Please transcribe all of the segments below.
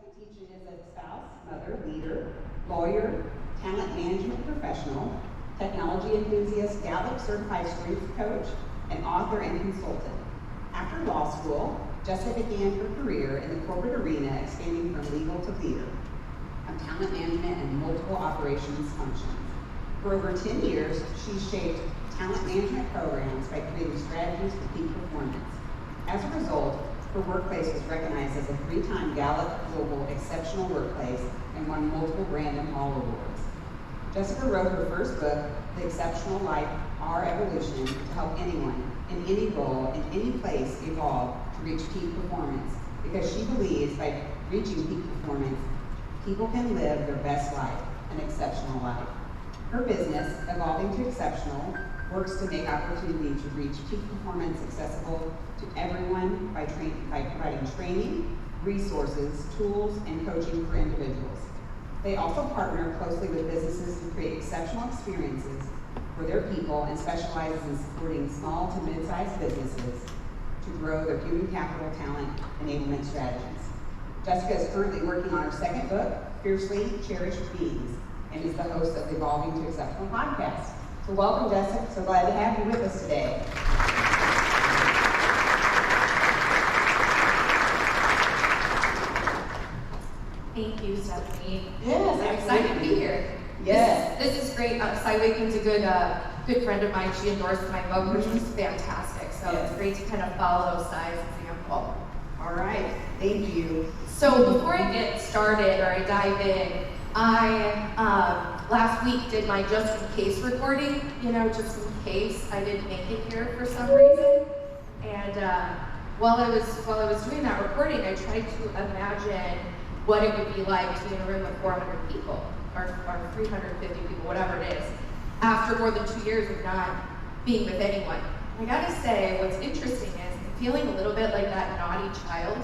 Tietjen is a spouse, mother, leader, lawyer, talent management professional, technology enthusiast, Gallup certified strength coach, and author and consultant. After law school, Jessica began her career in the corporate arena, expanding from legal to leader of talent management and multiple operations functions. For over 10 years, she shaped talent management programs by creating strategies for peak performance. As a result, her workplace was recognized as a 3-time Gallup Global Exceptional Workplace and won multiple Brandon Hall Awards. Jessica wrote her first book, The Exceptional Life, Our Evolution, to help anyone, in any role, in any place, evolve to reach peak performance, because she believes by reaching peak performance, people can live their best life, an exceptional life. Her business, Evolving to Exceptional, works to make opportunity to reach peak performance accessible to everyone by providing training, resources, tools, and coaching for individuals. They also partner closely with businesses to create exceptional experiences for their people and specializes in supporting small to mid-sized businesses to grow their human capital talent enablement strategies. Jessica is currently working on her second book, Fiercely Cherished Beings, and is the host of the Evolving to Exceptional podcast. So welcome, Jessica. So glad to have you with us today. Thank you, Stephanie. Yes, I'm excited to be here. Yes. This is great. Cy Wakeman's a good friend of mine. She endorsed my book, which was fantastic. So Yes. It's great to kind of follow Cy's example. All right. Thank you. So before I get started or I dive in, I last week did my just in case recording, just in case I didn't make it here for some reason. And while I was doing that recording, I tried to imagine what it would be like to be in a room with 400 people or 350 people, whatever it is, after more than 2 years of not being with anyone. I gotta say, what's interesting is I'm feeling a little bit like that naughty child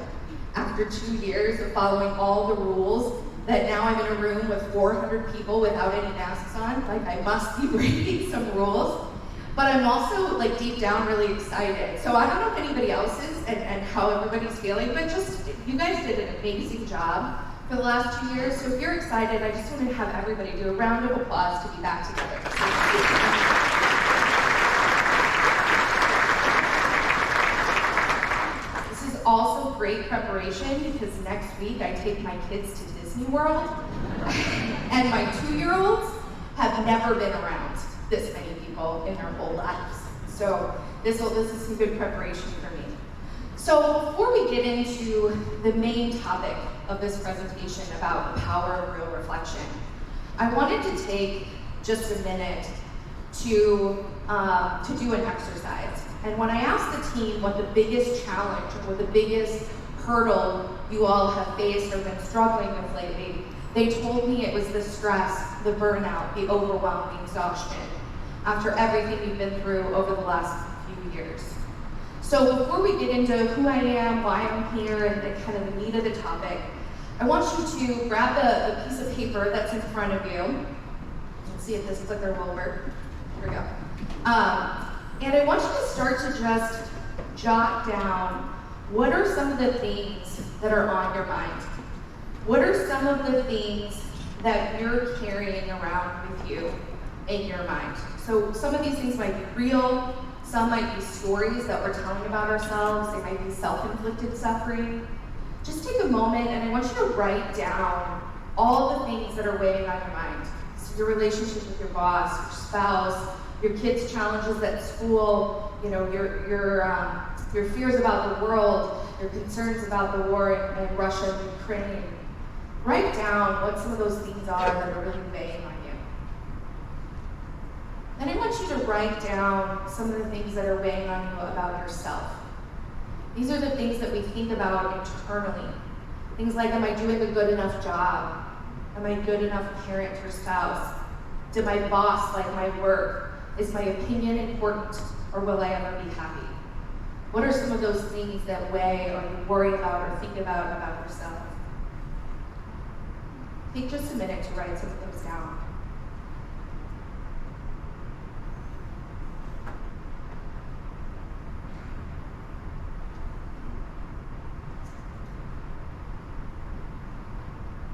after 2 years of following all the rules, that now I'm in a room with 400 people without any masks on. Like, I must be breaking some rules. But I'm also, deep down really excited. So I don't know if anybody else is and how everybody's feeling, but just, you guys did an amazing job for the last 2 years. So if you're excited, I just want to have everybody do a round of applause to be back together. This is also great preparation because next week I take my kids to Disney World, and my 2-year-olds have never been around this many people in their whole lives. So this is some good preparation for me. So before we get into the main topic of this presentation about the power of real reflection, I wanted to take just a minute to do an exercise. And when I asked the team what the biggest challenge or the biggest hurdle you all have faced or been struggling with lately, they told me it was the stress, the burnout, the overwhelm, the exhaustion after everything you've been through over the last few years. So before we get into who I am, why I'm here, and the kind of the meat of the topic, I want you to grab a piece of paper that's in front of you. Let's see if this clicker will work. Here we go. And I want you to start to just jot down what are some of the things that are on your mind. What are some of the things that you're carrying around with you in your mind? So some of these things might be real, some might be stories that we're telling about ourselves, they might be self-inflicted suffering. Just take a moment and I want you to write down all the things that are weighing on your mind. So your relationship with your boss, your spouse, your kids' challenges at school, your fears about the world, your concerns about the war in Russia and Ukraine. Write down what some of those things are that are really weighing on you. Then I want you to write down some of the things that are weighing on you about yourself. These are the things that we think about internally. Things like, am I doing a good enough job? Am I a good enough parent or spouse? Did my boss like my work? Is my opinion important, or will I ever be happy? What are some of those things that weigh or you worry about or think about yourself? Take just a minute to write some of those down.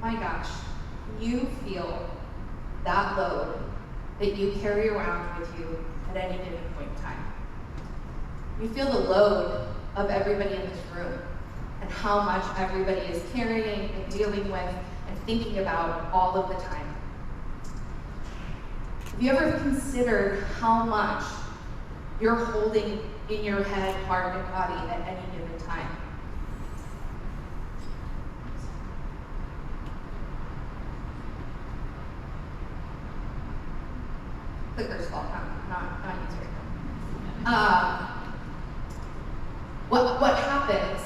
my gosh, you feel that load that you carry around with you at any given point in time. You feel the load of everybody in this room and how much everybody is carrying and dealing with and thinking about all of the time. Have you ever considered how much you're holding in your head, heart, and body at any given time? Clicker's fault, not user. What happens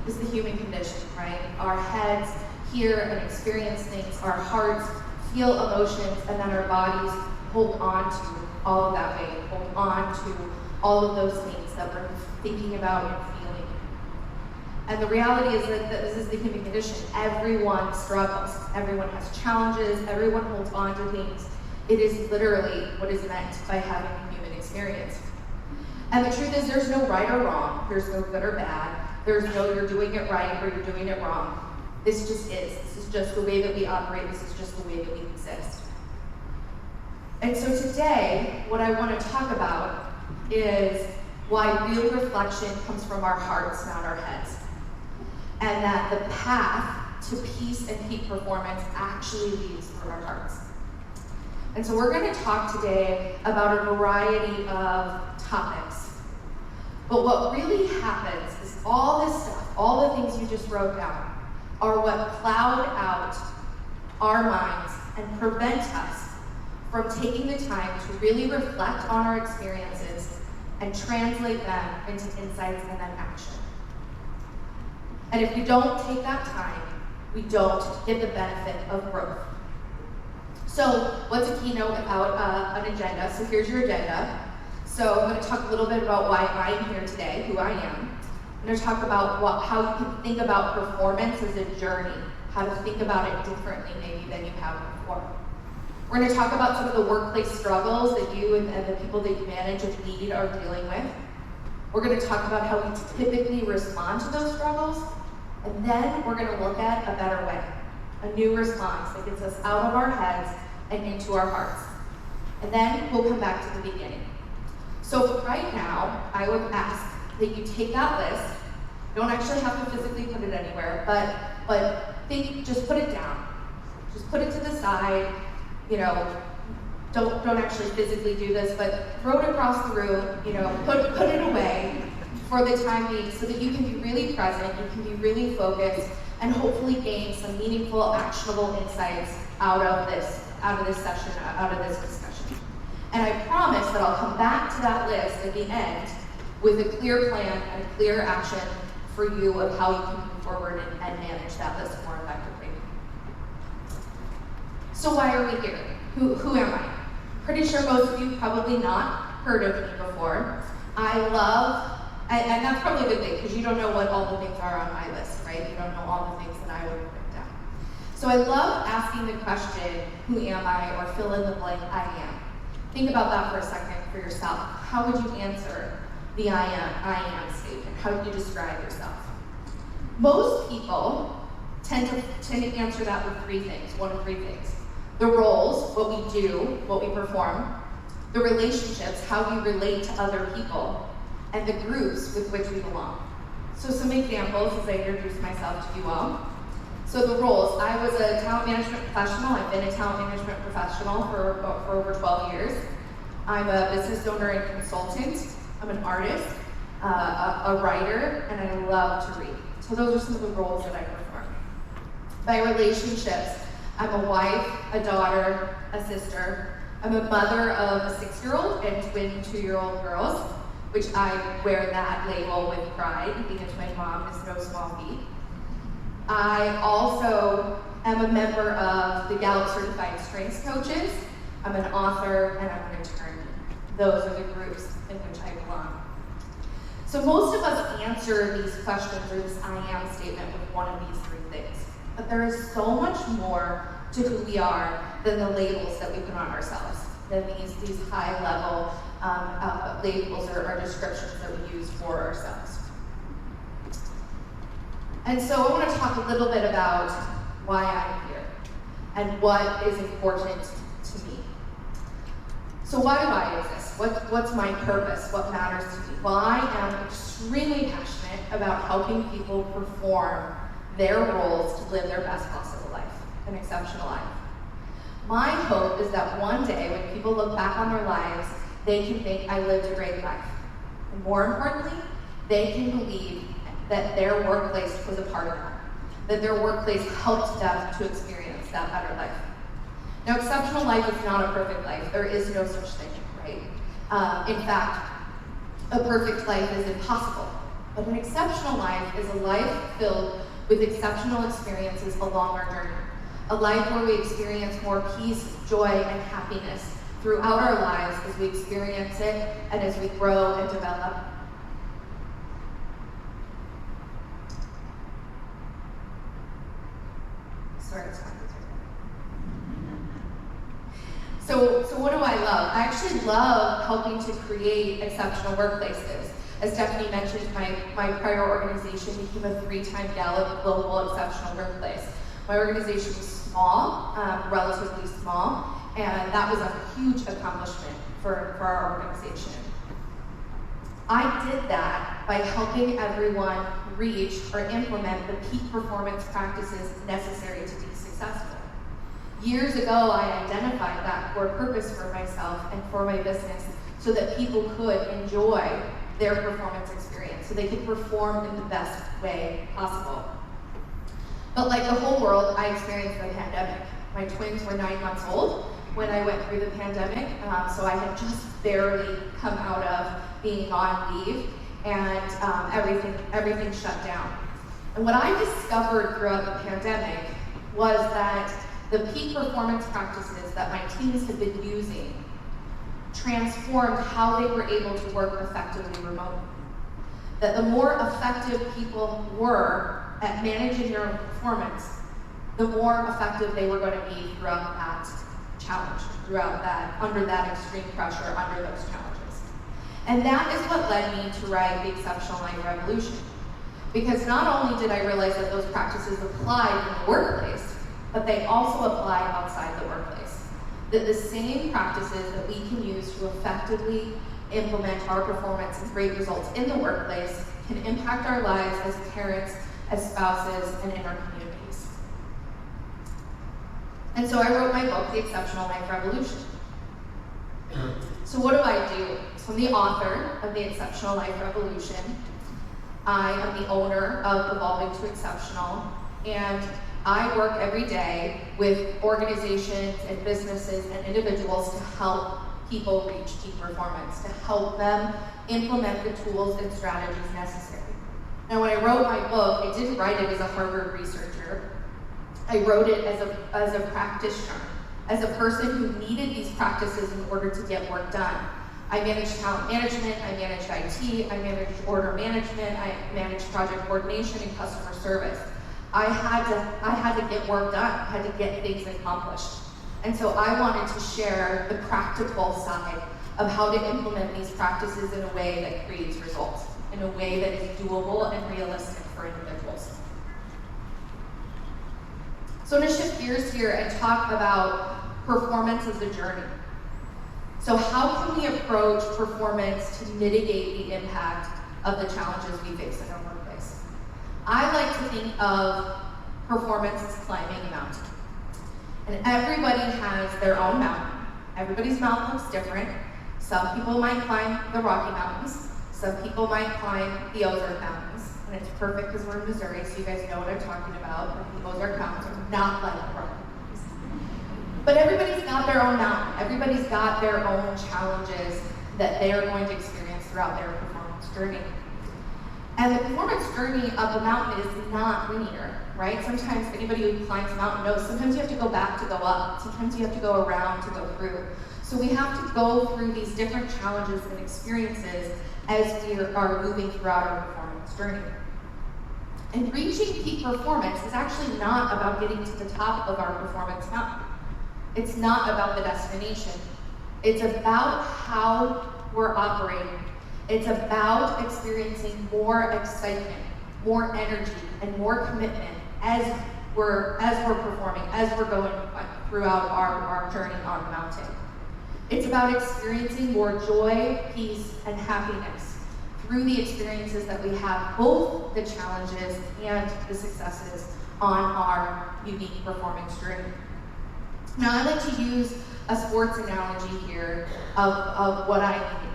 is the human condition, right? Our heads hear and experience things, our hearts feel emotions, and then our bodies hold on to all of that weight, hold on to all of those things that we're thinking about and feeling. And the reality is that this is the human condition. Everyone struggles, everyone has challenges, everyone holds on to things. It is literally what is meant by having a human experience. And the truth is there's no right or wrong, there's no good or bad, there's no you're doing it right or you're doing it wrong. This just is. This is just the way that we operate, this is just the way that we exist. And so today, what I want to talk about is why real reflection comes from our hearts, not our heads. And that the path to peace and peak performance actually leads through our hearts. And so we're going to talk today about a variety of topics. But what really happens is all this stuff, all the things you just wrote down, are what cloud out our minds and prevent us from taking the time to really reflect on our experiences and translate them into insights and then action. And if we don't take that time, we don't get the benefit of growth. So what's a keynote without an agenda? So here's your agenda. So I'm going to talk a little bit about why I'm here today, who I am. I'm going to talk about how you can think about performance as a journey, how to think about it differently maybe than you have before. We're going to talk about some of the workplace struggles that you and the people that you manage and lead are dealing with. We're going to talk about how we typically respond to those struggles. And then we're going to look at a better way, a new response that gets us out of our heads and into our hearts. And then we'll come back to the beginning. So right now, I would ask that you take that list. You don't actually have to physically put it anywhere, but just put it down. Just put it to the side. You know, don't actually physically do this, but throw it across the room, you know, put it away for the time being so that you can be really present, you can be really focused, and hopefully gain some meaningful, actionable insights out of this session, out of this discussion. And I promise that I'll come back to that list at the end with a clear plan and a clear action for you of how you can move forward and manage that list more effectively. So why are we here? Who am I? Pretty sure most of you probably not heard of me before. I love, and that's probably a good thing because you don't know what all the things are on my list, right? You don't know all the things that I would put down. So I love asking the question, who am I, or fill in the blank, I am. Think about that for a second for yourself. How would you answer the I am statement? How do you describe yourself? Most people tend to answer that with one of three things. The roles, what we do, what we perform, the relationships, how we relate to other people, and the groups with which we belong. So some examples as I introduce myself to you all. So the roles, I was a talent management professional. I've been a talent management professional for over 12 years. I'm a business owner and consultant. I'm an artist, a writer, and I love to read. So those are some of the roles that I perform. My relationships, I'm a wife, a daughter, a sister. I'm a mother of a 6-year-old and twin 2-year-old girls, which I wear that label with pride. Being a twin mom is no small feat. I also am a member of the Gallup Certified Strengths Coaches. I'm an author and I'm an attorney. Those are the groups in which I belong. So most of us answer these questions or this I am statement with one of these three things. But there is so much more to who we are than the labels that we put on ourselves, than these high-level labels or descriptions that we use for ourselves. And so I want to talk a little bit about why I'm here. and what is important to me. So why do I exist? What's my purpose? What matters to me? Well, I am extremely passionate about helping people perform their roles to live their best possible life, an exceptional life. My hope is that one day when people look back on their lives, they can think, I lived a great life. And more importantly, they can believe that their workplace was a part of that their workplace helped them to experience that better life. Now, exceptional life is not a perfect life. There is no such thing, right? In fact, a perfect life is impossible. But an exceptional life is a life filled with exceptional experiences along our journey. A life where we experience more peace, joy, and happiness throughout our lives as we experience it and as we grow and develop. Sorry, it's fine. So what do I love? I actually love helping to create exceptional workplaces. As Stephanie mentioned, my prior organization became a 3-time Gallup Global Exceptional Workplace. My organization was small, relatively small, and that was a huge accomplishment for our organization. I did that by helping everyone reach or implement the peak performance practices necessary to be successful. Years ago, I identified that core purpose for myself and for my business so that people could enjoy their performance experience, so they could perform in the best way possible. But like the whole world, I experienced the pandemic. My twins were 9 months old when I went through the pandemic, so I had just barely come out of being on leave, and everything shut down. And what I discovered throughout the pandemic was that the peak performance practices that my teams had been using transformed how they were able to work effectively remotely. That the more effective people were at managing their own performance, the more effective they were going to be throughout that challenge, under that extreme pressure, under those challenges. And that is what led me to write The Exceptional Life Revolution. Because not only did I realize that those practices applied in the workplace, but they also apply outside the workplace. That the same practices that we can use to effectively implement our performance and great results in the workplace can impact our lives as parents, as spouses, and in our communities. And so I wrote my book, The Exceptional Life Revolution. So what do I do? So I'm the author of The Exceptional Life Revolution. I am the owner of Evolving to Exceptional, and I work every day with organizations and businesses and individuals to help people reach peak performance, to help them implement the tools and strategies necessary. Now, when I wrote my book, I didn't write it as a Harvard researcher. I wrote it as a practitioner, as a person who needed these practices in order to get work done. I managed talent management, I managed IT, I managed order management, I managed project coordination and customer service. I had to get work done, I had to get things accomplished. And so I wanted to share the practical side of how to implement these practices in a way that creates results, in a way that is doable and realistic for individuals. So to shift gears here and talk about performance as a journey. So how can we approach performance to mitigate the impact of the challenges we face in our workplace? I like to think of performance as climbing a mountain. And everybody has their own mountain. Everybody's mountain looks different. Some people might climb the Rocky Mountains. Some people might climb the Ozark Mountains. And it's perfect because we're in Missouri, so you guys know what I'm talking about. The Ozark Mountains are not like the Rocky Mountains. But everybody's got their own mountain. Everybody's got their own challenges that they are going to experience throughout their performance journey. And the performance journey up a mountain is not linear, right? Sometimes anybody who climbs a mountain knows sometimes you have to go back to go up. Sometimes you have to go around to go through. So we have to go through these different challenges and experiences as we are moving throughout our performance journey. And reaching peak performance is actually not about getting to the top of our performance mountain. It's not about the destination. It's about how we're operating. It's about experiencing more excitement, more energy, and more commitment as as we're performing, as we're going throughout our journey on the mountain. It's about experiencing more joy, peace, and happiness through the experiences that we have, both the challenges and the successes on our unique performance journey. Now, I like to use a sports analogy here of what I mean.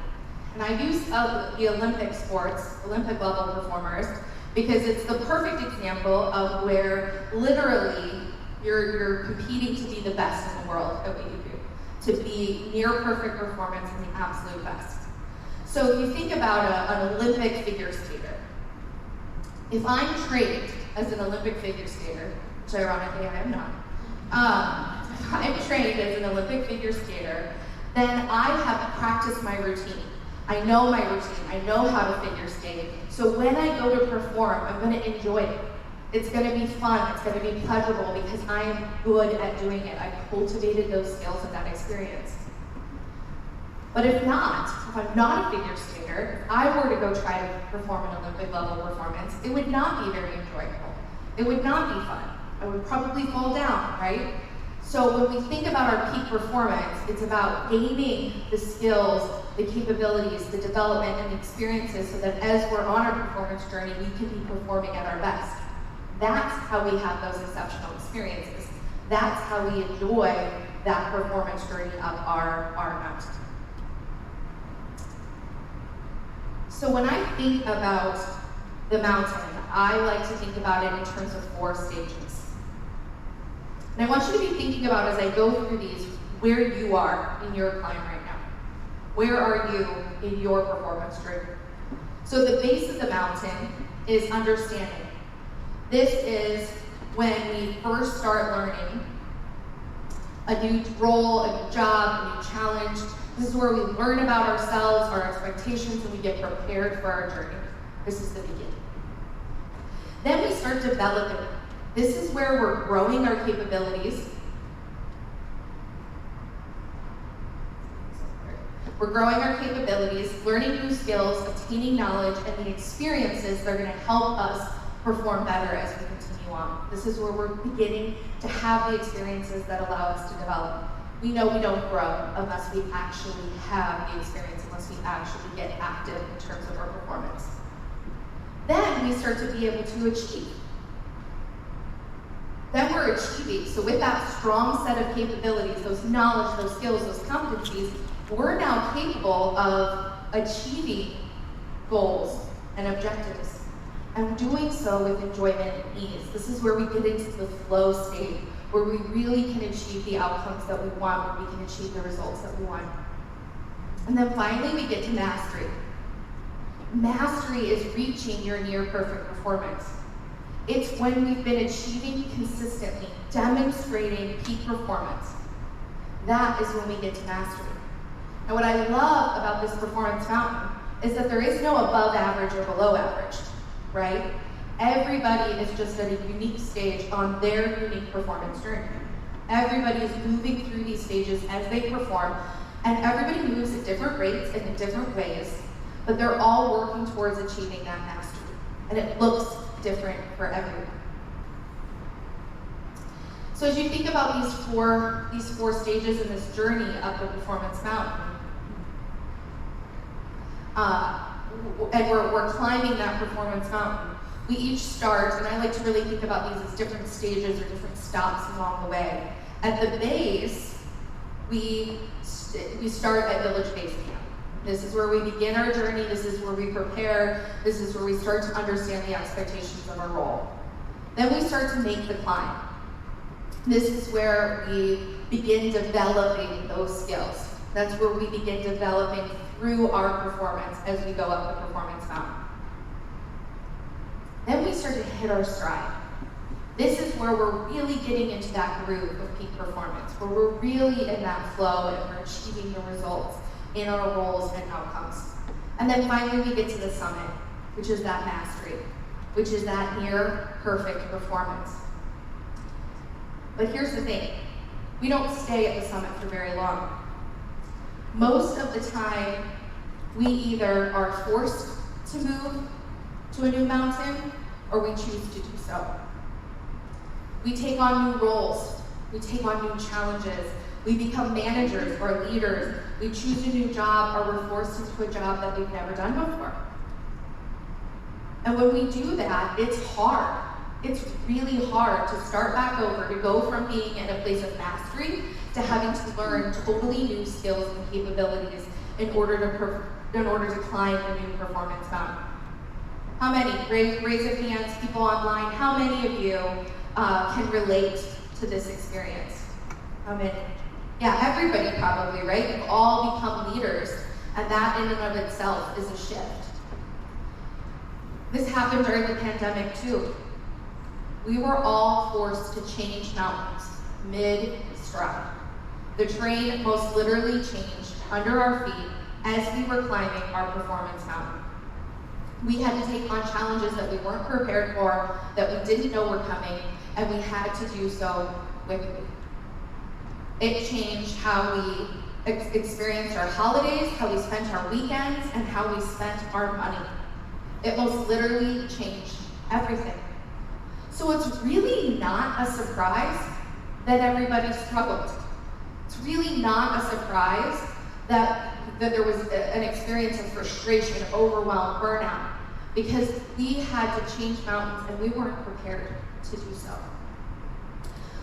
And I use the Olympic sports, Olympic level performers, because it's the perfect example of where literally you're competing to be the best in the world at what you do, to be near perfect performance and the absolute best. So if you think about an Olympic figure skater, if I'm trained as an Olympic figure skater, which ironically I am not, if I'm trained as an Olympic figure skater, then I have practiced my routine. I know my routine, I know how to figure skate. So when I go to perform, I'm going to enjoy it. It's going to be fun, it's going to be pleasurable because I am good at doing it. I've cultivated those skills and that experience. But if I'm not a figure skater, if I were to go try to perform an Olympic level performance, it would not be very enjoyable. It would not be fun. I would probably fall down, right? So when we think about our peak performance, it's about gaining the skills, the capabilities, the development, and the experiences so that as we're on our performance journey, we can be performing at our best. That's how we have those exceptional experiences. That's how we enjoy that performance journey up our mountain. So when I think about the mountain, I like to think about it in terms of 4 stages. And I want you to be thinking about, as I go through these, where you are in your climb right now. Where are you in your performance journey? So the base of the mountain is understanding. This is when we first start learning a new role, a new job, a new challenge. This is where we learn about ourselves, our expectations, and we get prepared for our journey. This is the beginning. Then we start developing. This is where we're growing our capabilities. We're growing our capabilities, learning new skills, obtaining knowledge, and the experiences that are going to help us perform better as we continue on. This is where we're beginning to have the experiences that allow us to develop. We know we don't grow unless we actually have the experience, unless we actually get active in terms of our performance. Then we start to be able to achieve. Then we're achieving. So with that strong set of capabilities, those knowledge, those skills, those competencies, we're now capable of achieving goals and objectives, and doing so with enjoyment and ease. This is where we get into the flow state, where we really can achieve the outcomes that we want, where we can achieve the results that we want. And then finally, we get to mastery. Mastery is reaching your near perfect performance. It's when we've been achieving consistently, demonstrating peak performance. That is when we get to mastery. And what I love about this performance mountain is that there is no above average or below average, right? Everybody is just at a unique stage on their unique performance journey. Everybody is moving through these stages as they perform, and everybody moves at different rates and in different ways, but they're all working towards achieving that mastery. And it looks different for everyone. So as you think about these four stages in this journey up the performance mountain, and we're climbing that performance mountain, we each start, and I like to really think about these as different stages or different stops along the way. At the base, we start at Village Base Camp. This is where we begin our journey, this is where we prepare, this is where we start to understand the expectations of our role. Then we start to make the climb. This is where we begin developing those skills. That's where we begin developing through our performance as we go up the performance mountain. Then we start to hit our stride. This is where we're really getting into that groove of peak performance, where we're really in that flow and we're achieving the results in our roles and outcomes. And then finally we get to the summit, which is that mastery, which is that near perfect performance. But here's the thing, we don't stay at the summit for very long. Most of the time, we either are forced to move to a new mountain or we choose to do so. We take on new roles. We take on new challenges. We become managers or leaders. We choose a new job, or we're forced into a job that we've never done before. And when we do that, it's hard. It's really hard to start back over, to go from being in a place of mastery to having to learn totally new skills and capabilities in order to climb a new performance mountain. How many? Raise your hands, people online. How many of you can relate to this experience? How many? Yeah, everybody probably, right? We've all become leaders, and that in and of itself is a shift. This happened during the pandemic too. We were all forced to change mountains mid-stride. The terrain most literally changed under our feet as we were climbing our performance mountain. We had to take on challenges that we weren't prepared for, that we didn't know were coming, and we had to do so quickly. It changed how we experienced our holidays, how we spent our weekends, and how we spent our money. It most literally changed everything. So it's really not a surprise that everybody struggled. It's really not a surprise that there was an experience of frustration, overwhelm, burnout, because we had to change mountains and we weren't prepared to do so.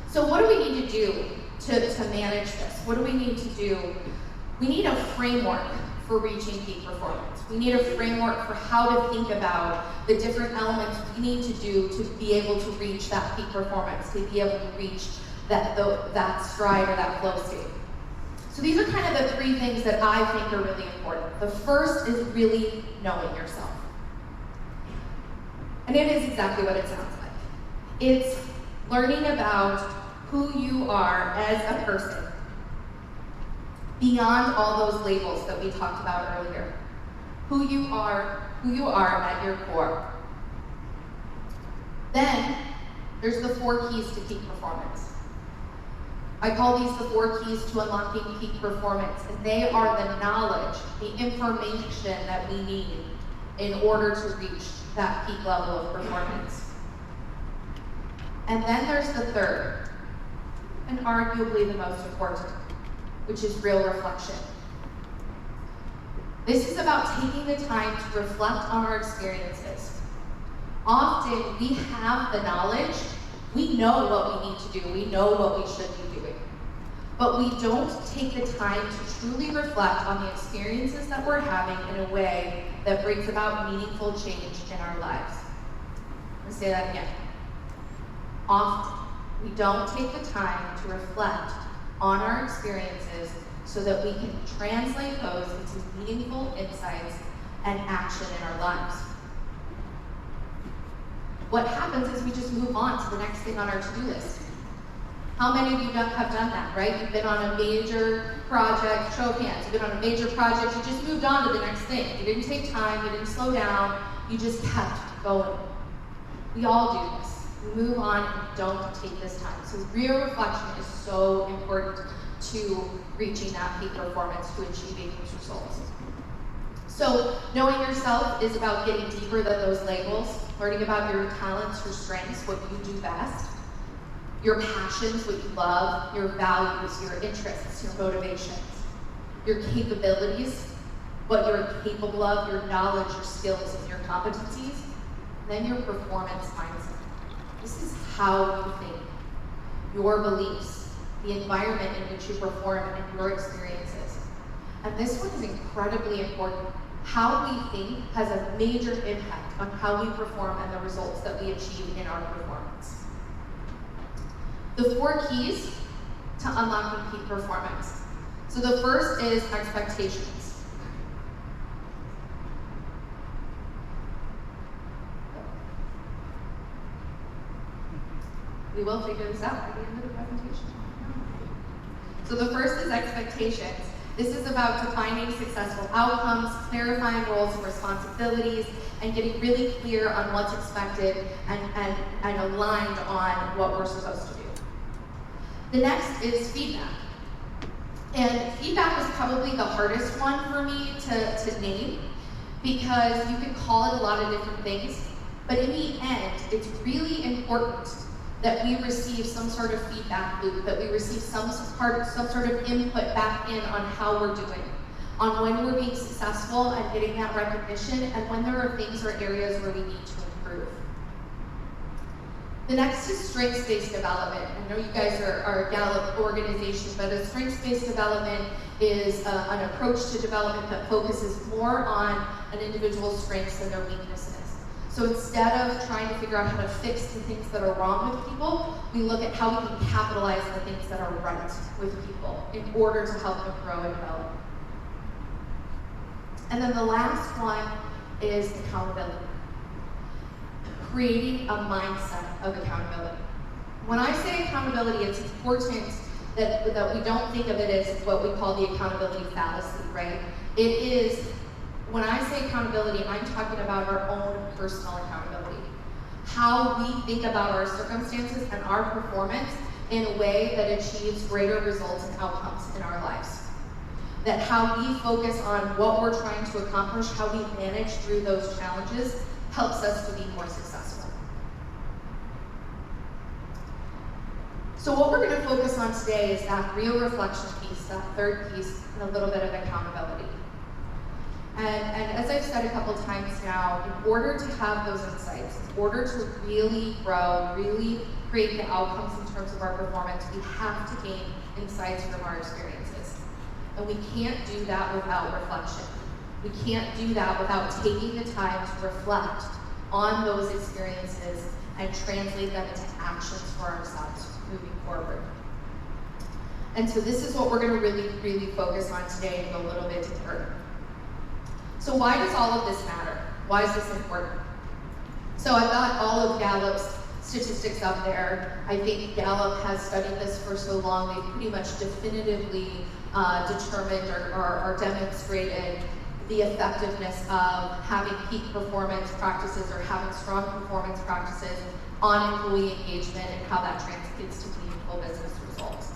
So what do we need to do to manage this? What do we need to do? We need a framework for reaching peak performance. We need a framework for how to think about the different elements we need to do to be able to reach that peak performance, to be able to reach that stride or that flow state. So these are kind of the three things that I think are really important. The first is really knowing yourself. And it is exactly what it sounds like. It's learning about who you are as a person, beyond all those labels that we talked about earlier. Who you are at your core. Then, there's the 4 keys to peak performance. I call these the 4 keys to unlocking peak performance, and they are the knowledge, the information that we need in order to reach that peak level of performance. And then there's the third, and arguably the most important, which is real reflection. This is about taking the time to reflect on our experiences. Often we have the knowledge, we know what we need to do, we know what we should be doing, but we don't take the time to truly reflect on the experiences that we're having in a way that brings about meaningful change in our lives. Let's say that again. Often we don't take the time to reflect on our experiences so that we can translate those into meaningful insights and action in our lives. What happens is we just move on to the next thing on our to-do list. How many of you have done that, right? You've been on a major project, show of hands, you've been on a major project, you just moved on to the next thing. You didn't take time, you didn't slow down, you just kept going. We all do this. We move on and don't take this time. So real reflection is so important to reaching that peak performance, to achieving these results. So knowing yourself is about getting deeper than those labels, learning about your talents, your strengths, what you do best, your passions, what you love, your values, your interests, your motivations, your capabilities, what you're capable of, your knowledge, your skills, and your competencies, and then your performance mindset. This is how you think, your beliefs, the environment in which you perform, and your experiences. And this one is incredibly important. How we think has a major impact on how we perform and the results that we achieve in our performance. The 4 keys to unlocking peak performance. So the first is expectations. We will figure this out at the end of the presentation. So the first is expectations. This is about defining successful outcomes, clarifying roles and responsibilities, and getting really clear on what's expected and aligned on what we're supposed to do. The next is feedback. And feedback is probably the hardest one for me to name, because you can call it a lot of different things, but in the end, it's really important that we receive some sort of feedback loop, that we receive some sort of input back in on how we're doing, on when we're being successful and getting that recognition, and when there are things or areas where we need to improve. The next is strengths-based development. I know you guys are a Gallup organization, but a strengths-based development is an approach to development that focuses more on an individual's strengths than their weaknesses. So instead of trying to figure out how to fix the things that are wrong with people, we look at how we can capitalize the things that are right with people in order to help them grow and develop. And then the last one is accountability. Creating a mindset of accountability. When I say accountability, it's important that we don't think of it as what we call the accountability fallacy, right? It is, when I say accountability, I'm talking about our own personal accountability. How we think about our circumstances and our performance in a way that achieves greater results and outcomes in our lives. That how we focus on what we're trying to accomplish, how we manage through those challenges, helps us to be more successful. So what we're going to focus on today is that real reflection piece, that third piece, and a little bit of accountability. And as I've said a couple times now, in order to have those insights, in order to really grow, really create the outcomes in terms of our performance, we have to gain insights from our experiences. And we can't do that without reflection. We can't do that without taking the time to reflect on those experiences and translate them into actions for ourselves moving forward. And so this is what we're going to really focus on today and go a little bit deeper. So why does all of this matter? Why is this important? So I've got all of Gallup's statistics up there. I think Gallup has studied this for so long, they've pretty much definitively determined or demonstrated the effectiveness of having peak performance practices or having strong performance practices on employee engagement and how that translates to meaningful business results.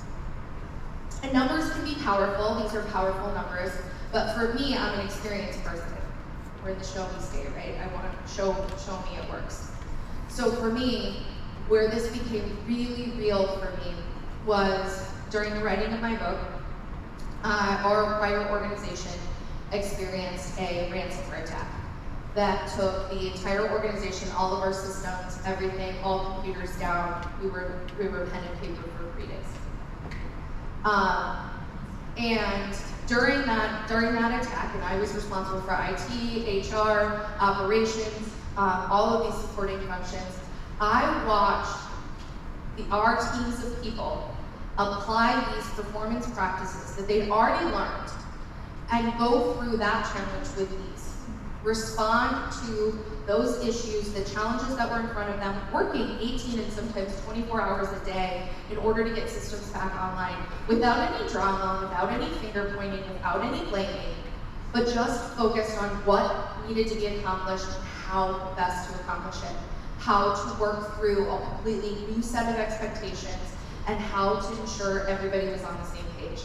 And numbers can be powerful, these are powerful numbers, but for me, I'm an experienced person. We're in the show me state, right? I want to show me it works. So for me, where this became really real for me was during the writing of my book, our prior organization experienced a ransomware attack that took the entire organization, all of our systems, everything, all computers down. We were pen and paper for 3 days. And during that attack, and I was responsible for IT, HR, operations, all of these supporting functions, I watched our teams of people apply these performance practices that they'd already learned and go through that challenge with ease. Respond to those issues, the challenges that were in front of them, working 18 and sometimes 24 hours a day in order to get systems back online without any drama, without any finger pointing, without any blaming, but just focused on what needed to be accomplished and how best to accomplish it, how to work through a completely new set of expectations, and how to ensure everybody was on the same page.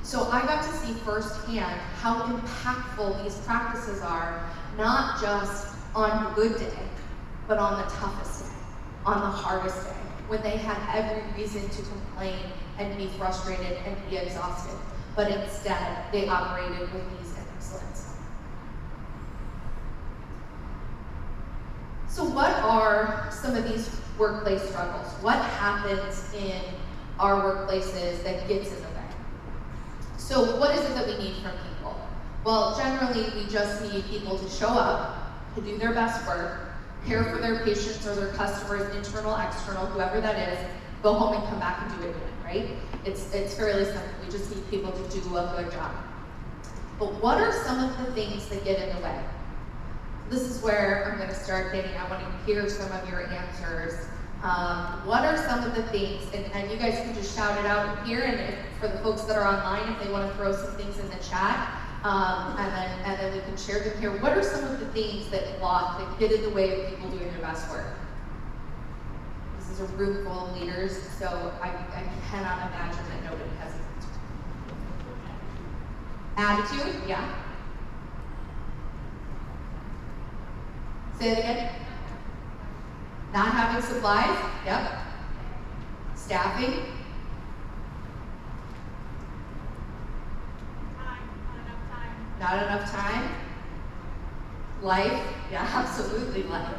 So I got to see firsthand how impactful these practices are, not just on the good day, but on the toughest day, on the hardest day, when they had every reason to complain and be frustrated and be exhausted. But instead, they operated with ease and excellence. So what are some of these workplace struggles? What happens in our workplaces that gets in the way? So what is it that we need from people? Well, generally, we just need people to show up, to do their best work, care for their patients or their customers, internal, external, whoever that is, go home and come back and do it again, right? It's fairly simple. We just need people to do a good job. But what are some of the things that get in the way? This is where I'm going to start getting, I want to hear some of your answers. What are some of the things, and you guys can just shout it out here, and for the folks that are online, if they want to throw some things in the chat, and then we can share them here. What are some of the things that get in the way of people doing their best work? This is a room full of leaders, so I cannot imagine that nobody has it. Attitude, yeah. Say it again. Not having supplies, yep. Staffing. Not enough time. Life, yeah, absolutely life.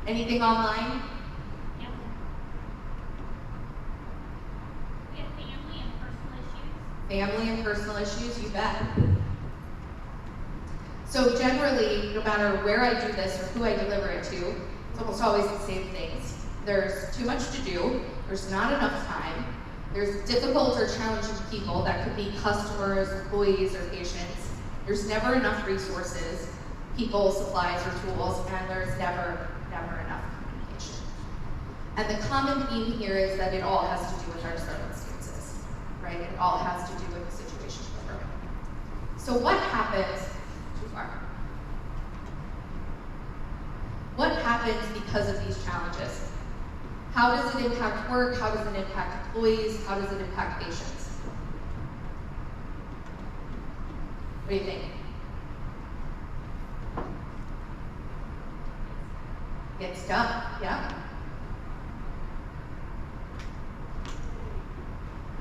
Anything online? Yeah. We have family and personal issues. Family and personal issues, you bet. So generally, no matter where I do this or who I deliver it to, it's almost always the same things. There's too much to do, there's not enough time, there's difficult or challenging people, that could be customers, employees, or patients. There's never enough resources, people, supplies, or tools, and there's never enough communication. And the common theme here is that it all has to do with our circumstances, right? It all has to do with the situation we're in. So what happens, too far. What happens because of these challenges? How does it impact work? How does it impact employees? How does it impact patients? What do you think? Get stuck, yeah.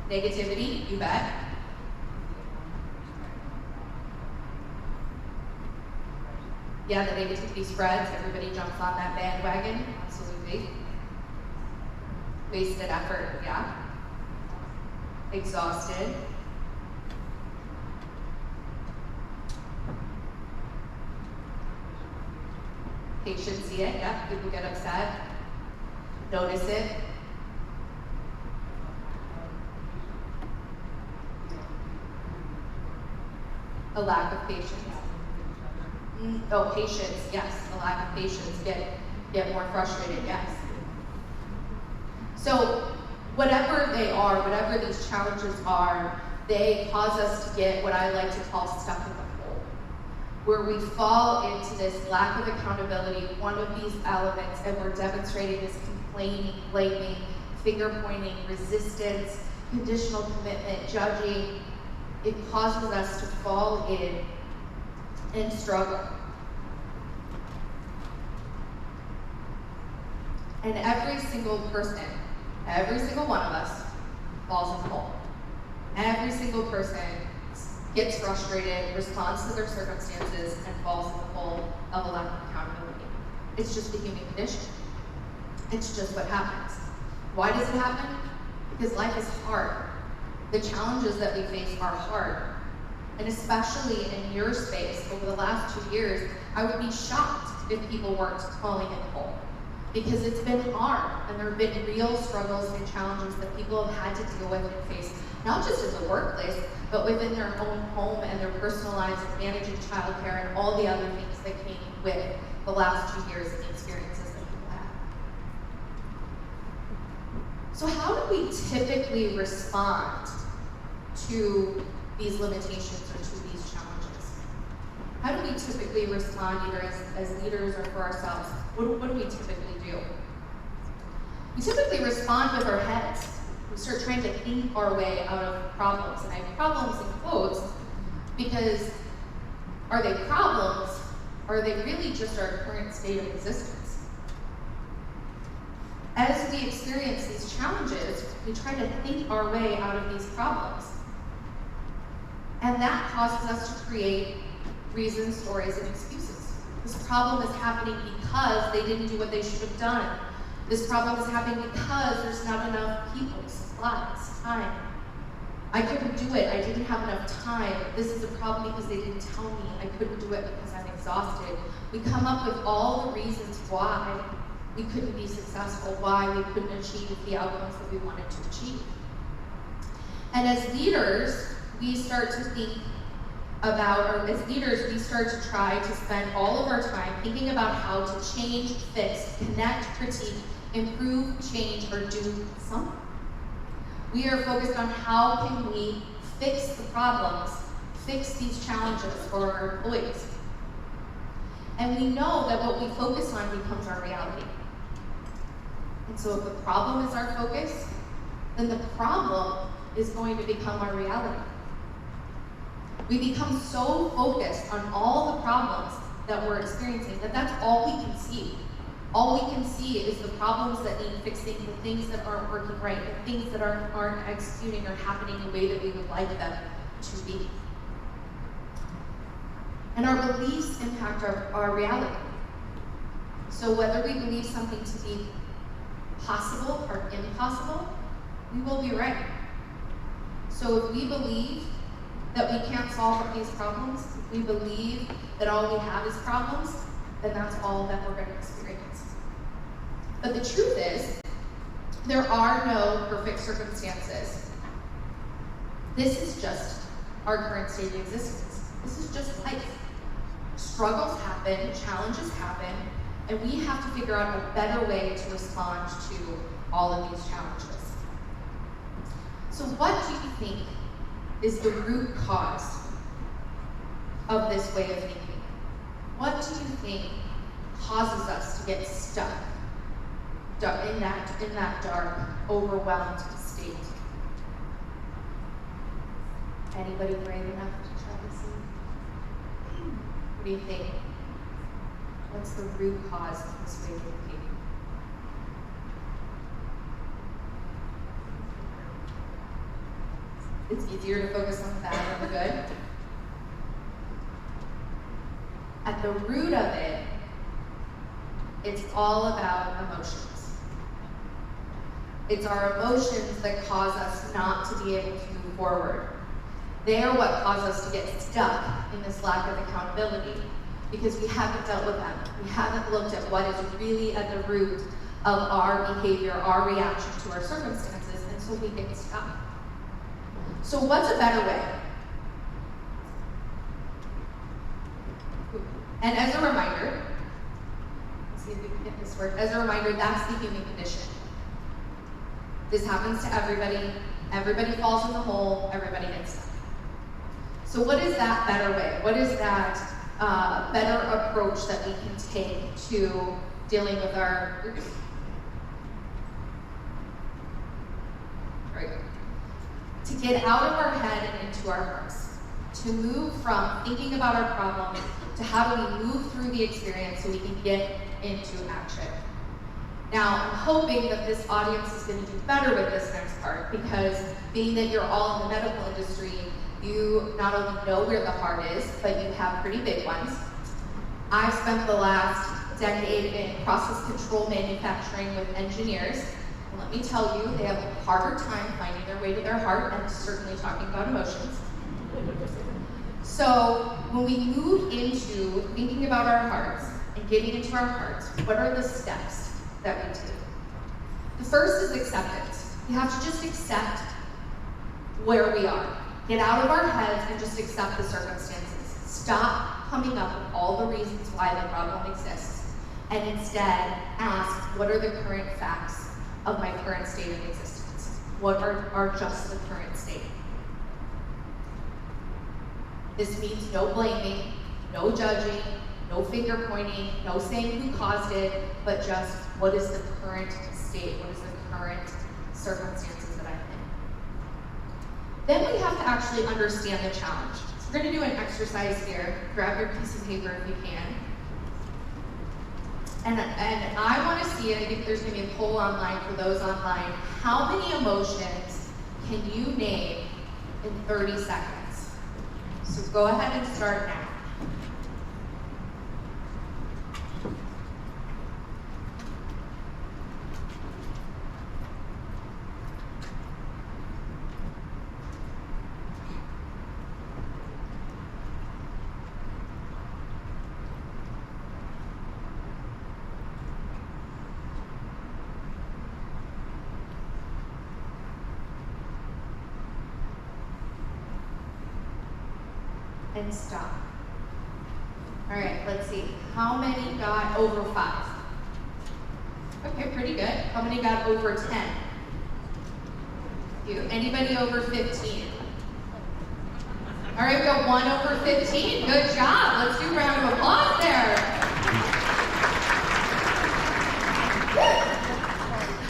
Negativity, you bet. Yeah, the negativity spreads, everybody jumps on that bandwagon, absolutely. Wasted effort, yeah. Exhausted. Patients see it, yeah, people get upset. Notice it. A lack of patience. Oh, patience, yes, a lack of patience, get more frustrated, yes. So whatever they are, whatever these challenges are, they cause us to get what I like to call stuck in the hole, where we fall into this lack of accountability, one of these elements, and we're demonstrating this complaining, blaming, finger pointing, resistance, conditional commitment, judging. It causes us to fall in and struggle. And every single person, every single one of us falls in the hole. Every single person gets frustrated, responds to their circumstances, and falls in the hole of a lack of accountability. It's just the human condition. It's just what happens. Why does it happen? Because life is hard. The challenges that we face are hard. And especially in your space, over the last 2 years, I would be shocked if people weren't falling in the hole. Because it's been hard, and there have been real struggles and challenges that people have had to deal with and face, not just in the workplace, but within their own home and their personal lives, and managing childcare and all the other things that came with the last 2 years and the experiences that people had. So how do we typically respond to these limitations or to these challenges? How do we typically respond, either as leaders or for ourselves? What do we typically do? We typically respond with our heads. We start trying to think our way out of problems. And I have problems in quotes because are they problems, or are they really just our current state of existence? As we experience these challenges, we try to think our way out of these problems. And that causes us to create reasons, stories, and excuses. This problem is happening because they didn't do what they should have done. This problem is happening because there's not enough people, supplies, time. I couldn't do it, I didn't have enough time. This is a problem because they didn't tell me. I couldn't do it because I'm exhausted. We come up with all the reasons why we couldn't be successful, why we couldn't achieve the outcomes that we wanted to achieve. And as leaders, we start to think about, or as leaders, we start to try to spend all of our time thinking about how to change, fix, connect, critique, improve, change, or do something. We are focused on how can we fix the problems, fix these challenges for our employees. And we know that what we focus on becomes our reality. And so if the problem is our focus, then the problem is going to become our reality. We become so focused on all the problems that we're experiencing, that's all we can see. All we can see is the problems that need fixing, the things that aren't working right, the things that aren't executing or happening the way that we would like them to be. And our beliefs impact our reality. So whether we believe something to be possible or impossible, we will be right. So if we believe that we can't solve these problems, if we believe that all we have is problems, then that's all that we're going to experience. But the truth is, there are no perfect circumstances. This is just our current state of existence. This is just life. Struggles happen, challenges happen, and we have to figure out a better way to respond to all of these challenges. So what do you think is the root cause of this way of thinking? What do you think causes us to get stuck in that dark, overwhelmed state? Anybody brave enough to try to see? What do you think? What's the root cause of this way of thinking? It's easier to focus on the bad than the good. At the root of it, it's all about emotions. It's our emotions that cause us not to be able to move forward. They are what cause us to get stuck in this lack of accountability because we haven't dealt with them. We haven't looked at what is really at the root of our behavior, our reaction to our circumstances, and so we get stuck. So what's a better way? And as a reminder, let's see if we can get this work. As a reminder, that's the human condition. This happens to everybody. Everybody falls in the hole. Everybody gets stuck. So what is that better way? What is that better approach that we can take to dealing with our oops. Right. To get out of our head and into our hearts. To move from thinking about our problems to how do we move through the experience so we can get into action. Now, I'm hoping that this audience is going to do better with this next part because being that you're all in the medical industry, you not only know where the heart is, but you have pretty big ones. I've spent the last decade in process control manufacturing with engineers. And let me tell you, they have a harder time finding their way to their heart and certainly talking about emotions. So when we move into thinking about our hearts and getting into our hearts, what are the steps that we take? The first is acceptance. You have to just accept where we are. Get out of our heads and just accept the circumstances. Stop coming up with all the reasons why the problem exists, and instead ask, what are the current facts of my current state of existence? What are just the current state? This means no blaming, no judging, no finger pointing, no saying who caused it, but just what is the current state? What is the current circumstances that I'm in? Then we have to actually understand the challenge. So we're going to do an exercise here. Grab your piece of paper if you can. And I want to see, and I think there's going to be a poll online for those online, how many emotions can you name in 30 seconds? So go ahead and start now. And stop. All right, let's see. How many got over 5? Okay, pretty good. How many got over 10? You. Anybody over 15? All right, we got 1 over 15. Good job. Let's do a round of applause there.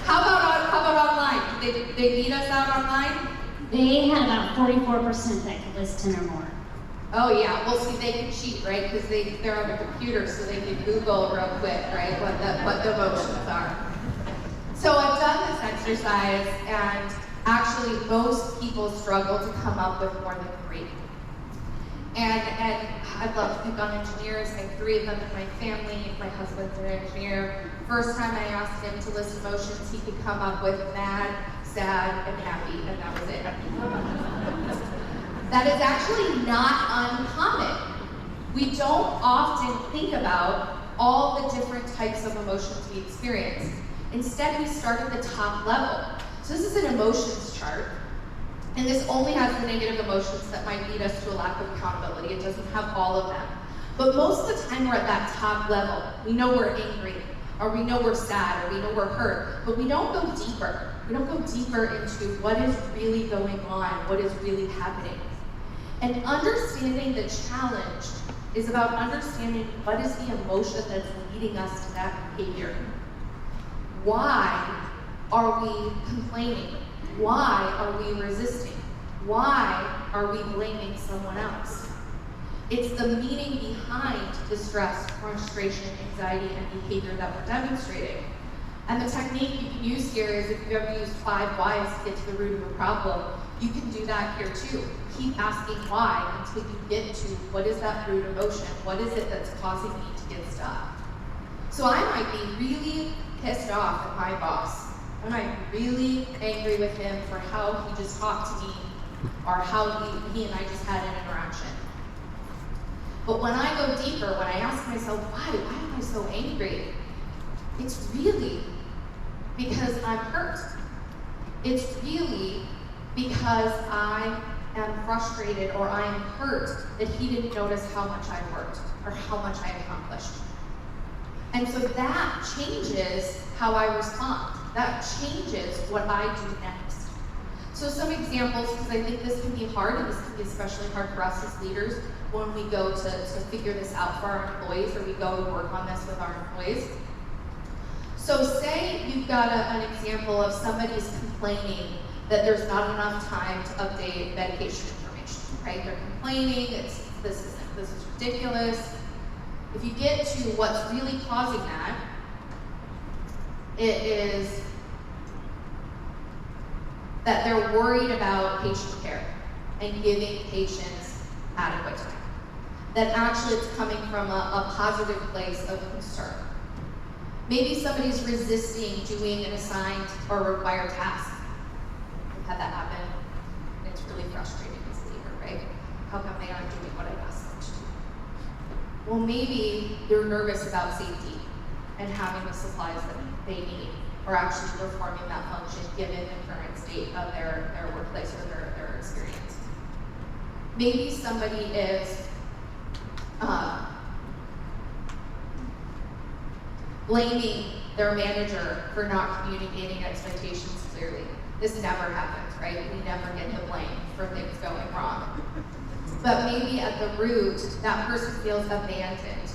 How about online? Did they, beat us out online? They had about 44% that could list 10 or more. Oh yeah, well see they can cheat, right? Because they're on a computer, so they can Google real quick, right, what the emotions are. So I've done this exercise, and actually most people struggle to come up with more than 3. And I'd love to pick on engineers. I have 3 of them in my family. My husband's an engineer. First time I asked him to list emotions, he could come up with mad, sad, and happy, and that was it. That is actually not uncommon. We don't often think about all the different types of emotions we experience. Instead, we start at the top level. So this is an emotions chart, and this only has the negative emotions that might lead us to a lack of accountability. It doesn't have all of them. But most of the time we're at that top level. We know we're angry, or we know we're sad, or we know we're hurt, but we don't go deeper. We don't go deeper into what is really going on, what is really happening. And understanding the challenge is about understanding what is the emotion that's leading us to that behavior. Why are we complaining? Why are we resisting? Why are we blaming someone else? It's the meaning behind the stress, frustration, anxiety, and behavior that we're demonstrating. And the technique you can use here is if you've ever used 5 whys to get to the root of a problem, you can do that here too. Keep asking why until you get to what is that root emotion? What is it that's causing me to get stuck? So I might be really pissed off at my boss. I might be really angry with him for how he just talked to me, or how he and I just had an interaction. But when I go deeper, when I ask myself, why am I so angry? It's really because I'm hurt. It's really because I am frustrated, or I am hurt that he didn't notice how much I worked or how much I accomplished. And so that changes how I respond. That changes what I do next. So some examples, because I think this can be hard, and this can be especially hard for us as leaders when we go to figure this out for our employees, or we go and work on this with our employees. So say you've got an example of somebody's complaining that there's not enough time to update medication information, right? They're complaining, this is ridiculous. If you get to what's really causing that, it is that they're worried about patient care and giving patients adequate time. That actually it's coming from a positive place of concern. Maybe somebody's resisting doing an assigned or required task. We've had that happen. It's really frustrating as a leader, right? How come they aren't doing what I asked them to do? Well, maybe they're nervous about safety and having the supplies that they need, or actually performing that function given the current state of their workplace or their experience. Maybe somebody is blaming their manager for not communicating expectations clearly. This never happens, right? We never get the blame for things going wrong. But maybe at the root, that person feels abandoned,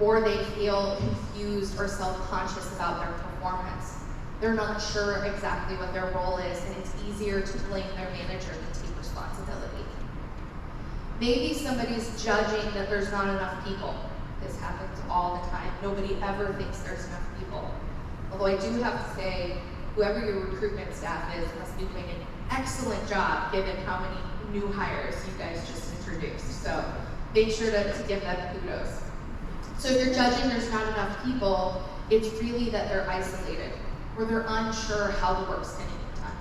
or they feel confused or self-conscious about their performance. They're not sure exactly what their role is, and it's easier to blame their manager than take responsibility. Maybe somebody's judging that there's not enough people. This happens all the time. Nobody ever thinks there's enough people. Although I do have to say, whoever your recruitment staff is must be doing an excellent job given how many new hires you guys just introduced. So make sure to give them kudos. So if you're judging there's not enough people, it's really that they're isolated, or they're unsure how the work's going to get done.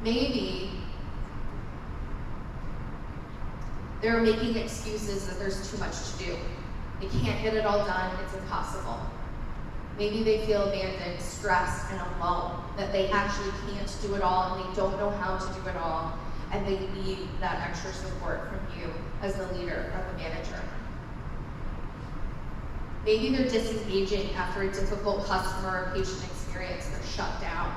Maybe they're making excuses that there's too much to do. They can't get it all done, it's impossible. Maybe they feel abandoned, stressed, and alone, that they actually can't do it all and they don't know how to do it all, and they need that extra support from you as the leader or the manager. Maybe they're disengaging after a difficult customer or patient experience, they're shut down.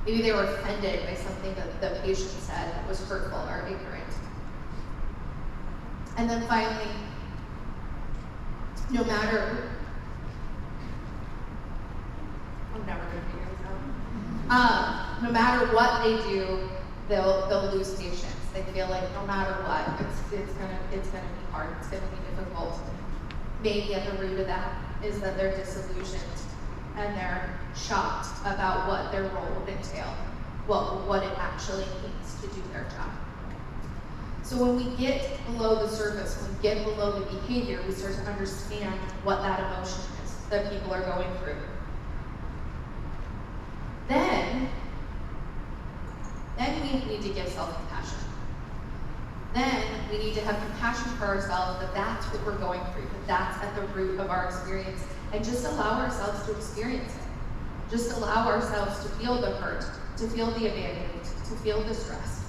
Maybe they were offended by something that the patient said that was hurtful or ignorant. And then finally, no matter, I'm never going to figure this out. No matter what they do, they'll lose patience. They feel like no matter what, it's gonna be hard, it's gonna be difficult. Maybe at the root of that is that they're disillusioned and they're shocked about what their role would entail, what it actually means to do their job. So when we get below the surface, when we get below the behavior, we start to understand what that emotion is that people are going through. Then we need to give self-compassion. Then we need to have compassion for ourselves that that's what we're going through, that that's at the root of our experience, and just allow ourselves to experience it. Just allow ourselves to feel the hurt, to feel the abandonment, to feel the stress.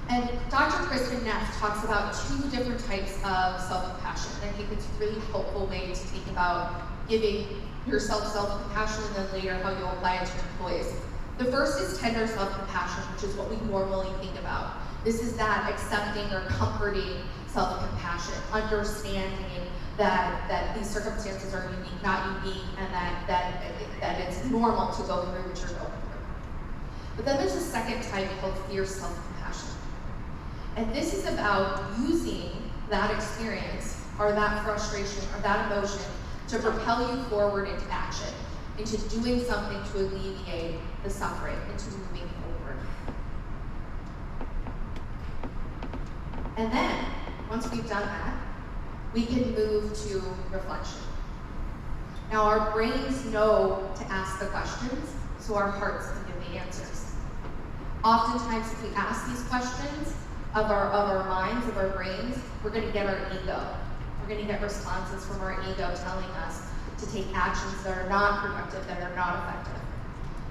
And Dr. Kristen Neff talks about 2 different types of self-compassion. And I think it's a really helpful way to think about giving yourself self-compassion and then later how you'll apply it to your employees. The first is tender self-compassion, which is what we normally think about. This is that accepting or comforting self-compassion, understanding that these circumstances are unique, not unique, and that it's normal to go through what you're going through. But then there's a second type called fierce self-compassion. And this is about using that experience or that frustration or that emotion to propel you forward into action, into doing something to alleviate the suffering, into moving forward. And then, once we've done that, we can move to reflection. Now, our brains know to ask the questions, so our hearts can give the answers. Oftentimes, if we ask these questions of our minds, of our brains, we're going to get our ego. We're going to get responses from our ego telling us to take actions that are not productive, that are not effective.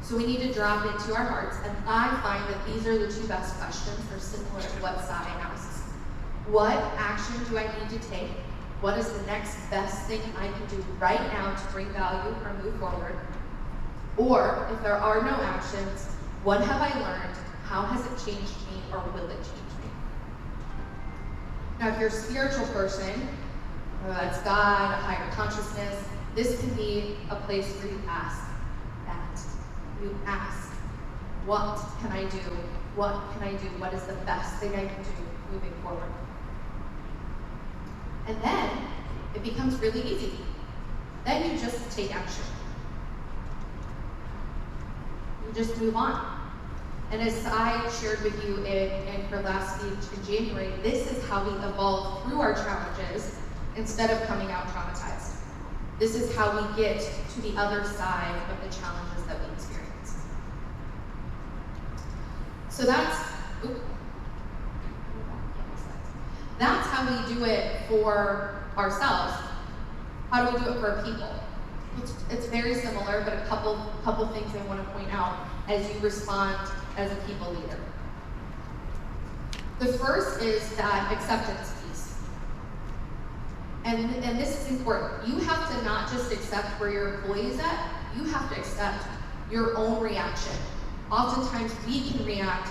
So we need to drop into our hearts, and I find that these are the 2 best questions. They're similar to what Sai asks. What action do I need to take? What is the next best thing I can do right now to bring value or move forward? Or, if there are no actions, what have I learned? How has it changed me, or will it change me? Now, if you're a spiritual person, whether that's God, a higher consciousness, this can be a place where you ask that. You ask, what can I do? What can I do? What is the best thing I can do moving forward? And then it becomes really easy. Then you just take action. You just move on. And as I shared with you in her last speech in January, this is how we evolve through our challenges instead of coming out traumatized. This is how we get to the other side of the challenges that we experience. So that's how we do it for ourselves. How do we do it for people? It's very similar, but a couple things I want to point out as you respond as a people leader. The first is that acceptance piece. And this is important. You have to not just accept where your employee is at, you have to accept your own reaction. Oftentimes we can react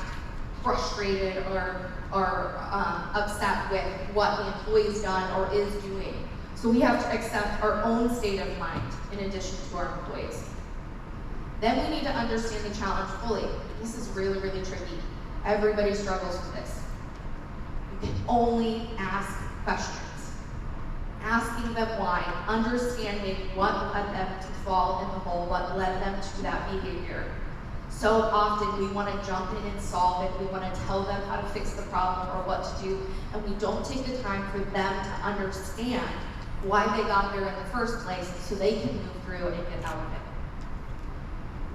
frustrated or upset with what the employee's done or is doing. So we have to accept our own state of mind in addition to our employees. Then we need to understand the challenge fully. This is really, really tricky. Everybody struggles with this. You can only ask questions. Asking them why, understanding what led them to fall in the hole, what led them to that behavior. So often we want to jump in and solve it. We want to tell them how to fix the problem or what to do, and we don't take the time for them to understand why they got there in the first place so they can move through and get out of it.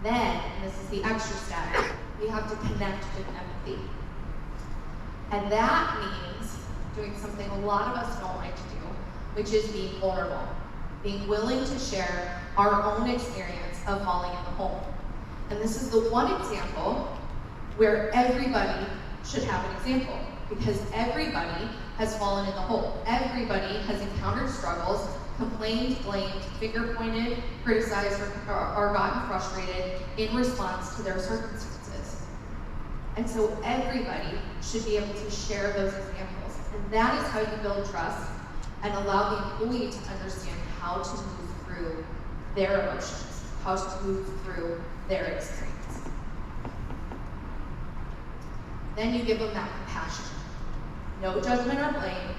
Then, and this is the extra step, we have to connect with empathy. And that means doing something a lot of us don't like to do, which is being vulnerable, being willing to share our own experience of falling in the hole. And this is the one example where everybody should have an example, because everybody has fallen in the hole. Everybody has encountered struggles, complained, blamed, finger pointed, criticized, or gotten frustrated in response to their circumstances. And so everybody should be able to share those examples. And that is how you build trust and allow the employee to understand how to move through their emotions, how to move through their experience. Then you give them that compassion. No judgment or blame,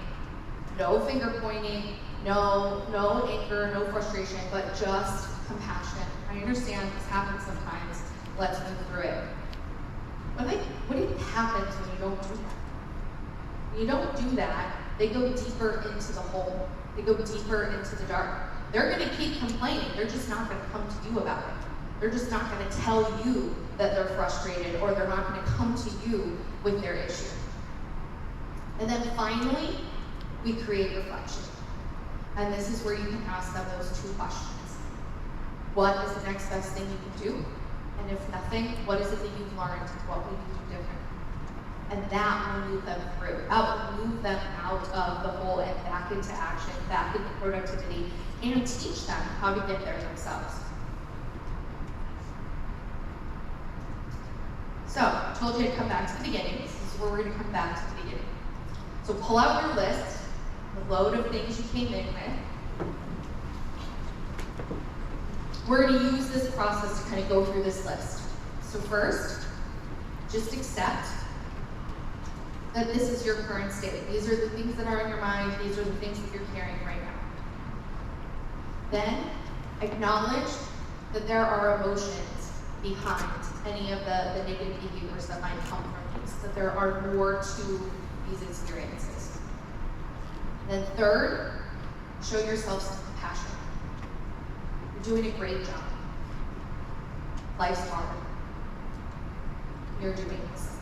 no finger pointing, no anger, no frustration, but just compassion. I understand this happens sometimes. Let's move through it. What do you think happens when you don't do that? When you don't do that, they go deeper into the hole. They go deeper into the dark. They're going to keep complaining. They're just not going to come to you about it. They're just not going to tell you that they're frustrated, or they're not going to come to you with their issue. And then finally, we create reflection. And this is where you can ask them those two questions. What is the next best thing you can do? And if nothing, what is it that you've learned? What will you do different? And that will move them through. That will move them out of the hole and back into action, back into productivity, and teach them how to get there themselves. So, I told you to come back to the beginning. This is where we're going to come back to the beginning. So pull out your list, the load of things you came in with. We're going to use this process to kind of go through this list. So first, just accept that this is your current state. These are the things that are in your mind. These are the things that you're carrying right now. Then, acknowledge that there are emotions behind any of the negative behaviors that might come from these, that there are more to these experiences. Then third, show yourself some compassion. You're doing a great job. Life's hard. You're doing this.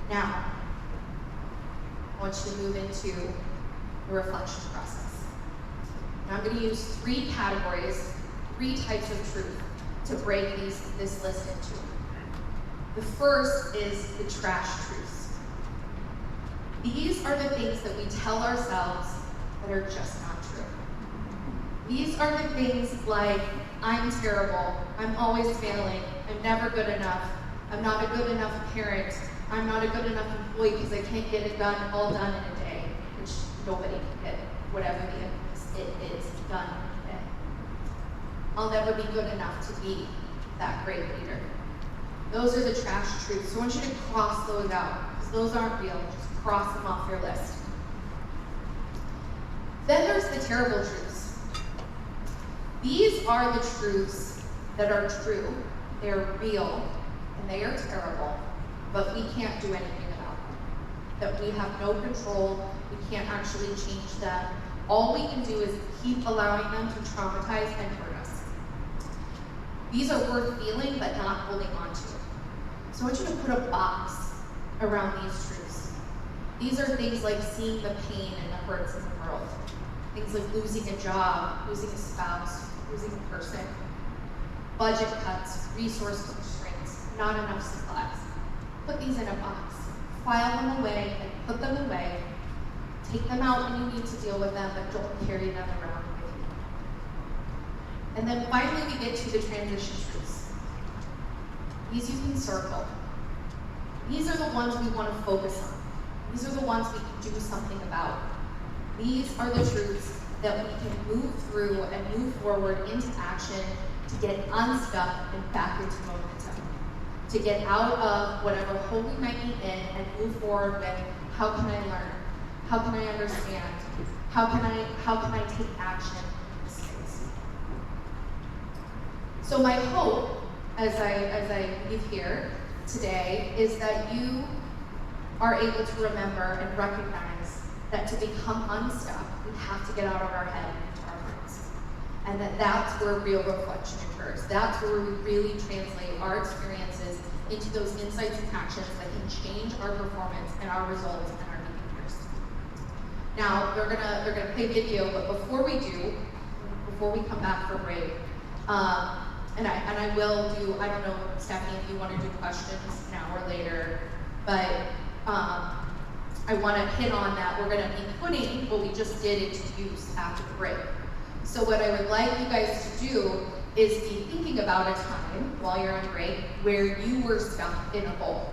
Now, I want you to move into the reflection process. Now I'm going to use 3 categories, 3 types of truth to break this list into. The first is the trash truths. These are the things that we tell ourselves that are just not true. These are the things like, I'm terrible, I'm always failing, I'm never good enough, I'm not a good enough parent, I'm not a good enough employee because I can't get it all done in a day, which nobody can get whatever it is done in a day. I'll never be good enough to be that great leader. Those are the trash truths. So I want you to cross those out, because those aren't real. Just cross them off your list. Then there's the terrible truths. These are the truths that are true. They're real, and they are terrible, but we can't do anything about them. That we have no control, we can't actually change them. All we can do is keep allowing them to traumatize and hurt us. These are worth feeling, but not holding on to. So I want you to put a box around these truths. These are things like seeing the pain and the hurts in the world. Things like losing a job, losing a spouse, losing a person. Budget cuts, resource constraints, not enough supplies. Put these in a box. File them away and put them away. Take them out when you need to deal with them, but don't carry them around with you. And then finally we get to the transition truths. These you can circle. These are the ones we want to focus on. These are the ones we can do something about. These are the truths that we can move through and move forward into action to get unstuck and back into momentum. To get out of whatever hole we might be in and move forward with, how can I learn? How can I understand? How can I take action in this space? So my hope as I leave here today is that you are able to remember and recognize that to become unstuck, we have to get out of our head and into our hearts. And that's where real reflection occurs. That's where we really translate our experiences into those insights and actions that can change our performance and our results and our behaviors. Now, they're gonna play video, but before we come back for break, and I will do, I don't know, Stephanie, if you want to do questions now or later, but I want to hit on that. We're going to be putting what we just did into use after the break. So what I would like you guys to do is be thinking about a time while you're on break where you were stuck in a hole.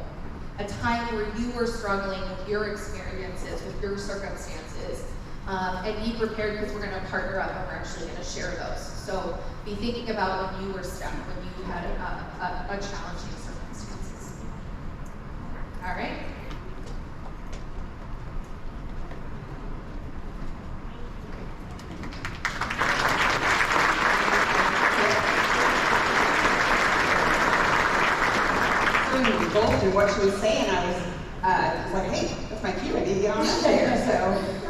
A time where you were struggling with your experiences, with your circumstances, and be prepared because we're going to partner up and we're actually going to share those. So be thinking about when you were stuck, when you had a challenging circumstances. All right. Engulfed in what she was saying, I was like, hey, that's my cue. I need to get on up there. So,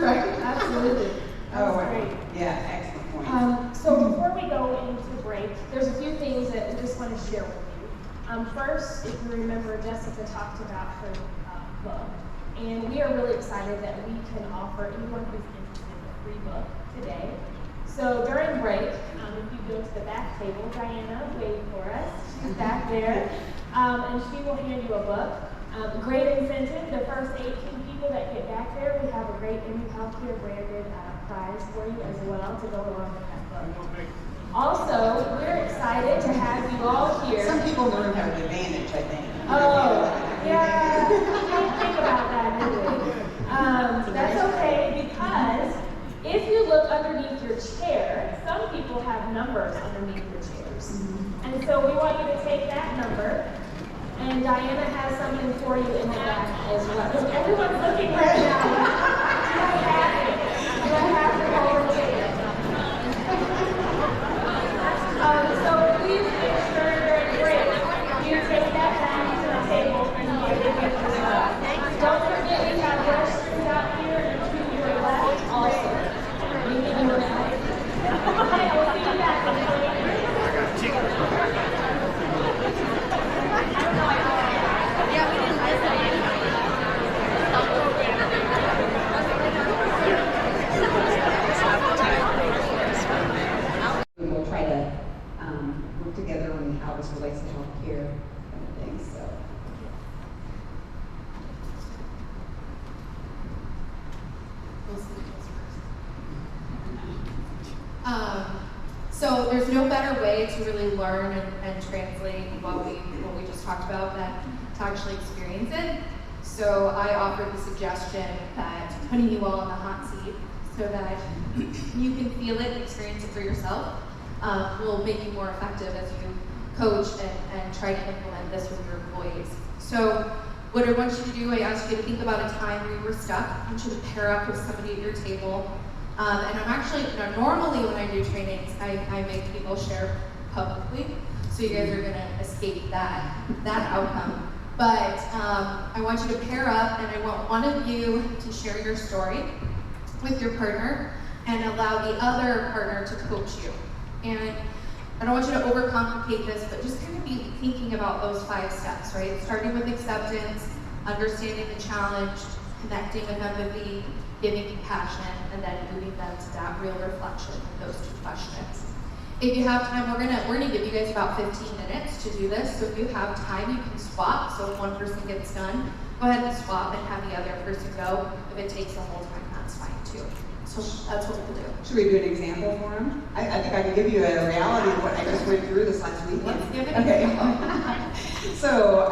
right? Absolutely. That was great. Yeah, excellent point. So before we go into break, there's a few things that we just want to share with you. First, if you remember, Jessica talked about her book, and we are really excited that we can offer anyone who's interested in a free book today. So during break, if you go to the back table, Diana, wait for us. She's back there. And she will hand you a book. Great incentive. The first 18 people that get back there, we have a great MU Healthcare branded prize for you as well to go along with that book. Also, we're excited to have you all here. Some people learn how to advantage, I think. Oh, yeah. We didn't think about that, did we? That's okay, because if you look underneath your chair, some people have numbers underneath your chairs. And so we want you to take that number, and Diana has something for you in the back as well. Everyone's looking right now. Do I have to hold it? So please make sure during break you take that back to the table and give it as well. Don't forget we have restrooms out here and to your left also. We need you in there. Okay, we'll see you back in a minute. We'll try to work together on how this relates to healthcare and things. So. So there's no better way to really learn and translate what we just talked about than to actually experience it. So I offered the suggestion that putting you all in the hot seat so that you can feel it, experience it for yourself, will make you more effective as you coach and try to implement this with your employees. So what I want you to do, I asked you to think about a time where you were stuck. I want you to pair up with somebody at your table. And I'm actually, normally when I do trainings, I make people share publicly, so you guys are gonna escape that outcome. But I want you to pair up, and I want one of you to share your story with your partner and allow the other partner to coach you. And I don't want you to overcomplicate this, but just kind of be thinking about those 5 steps, right? Starting with acceptance, understanding the challenge, connecting with empathy, giving compassion, and then moving them to that real reflection of those 2 questions. If you have time, we're gonna give you guys about 15 minutes to do this. So if you have time, you can swap. So if one person gets done, go ahead and swap and have the other person go. If it takes the whole time, that's fine too. So that's what we'll do. Should we do an example for him? I think I can give you a reality of what I just went through this last weekend. Let's give it an example. So,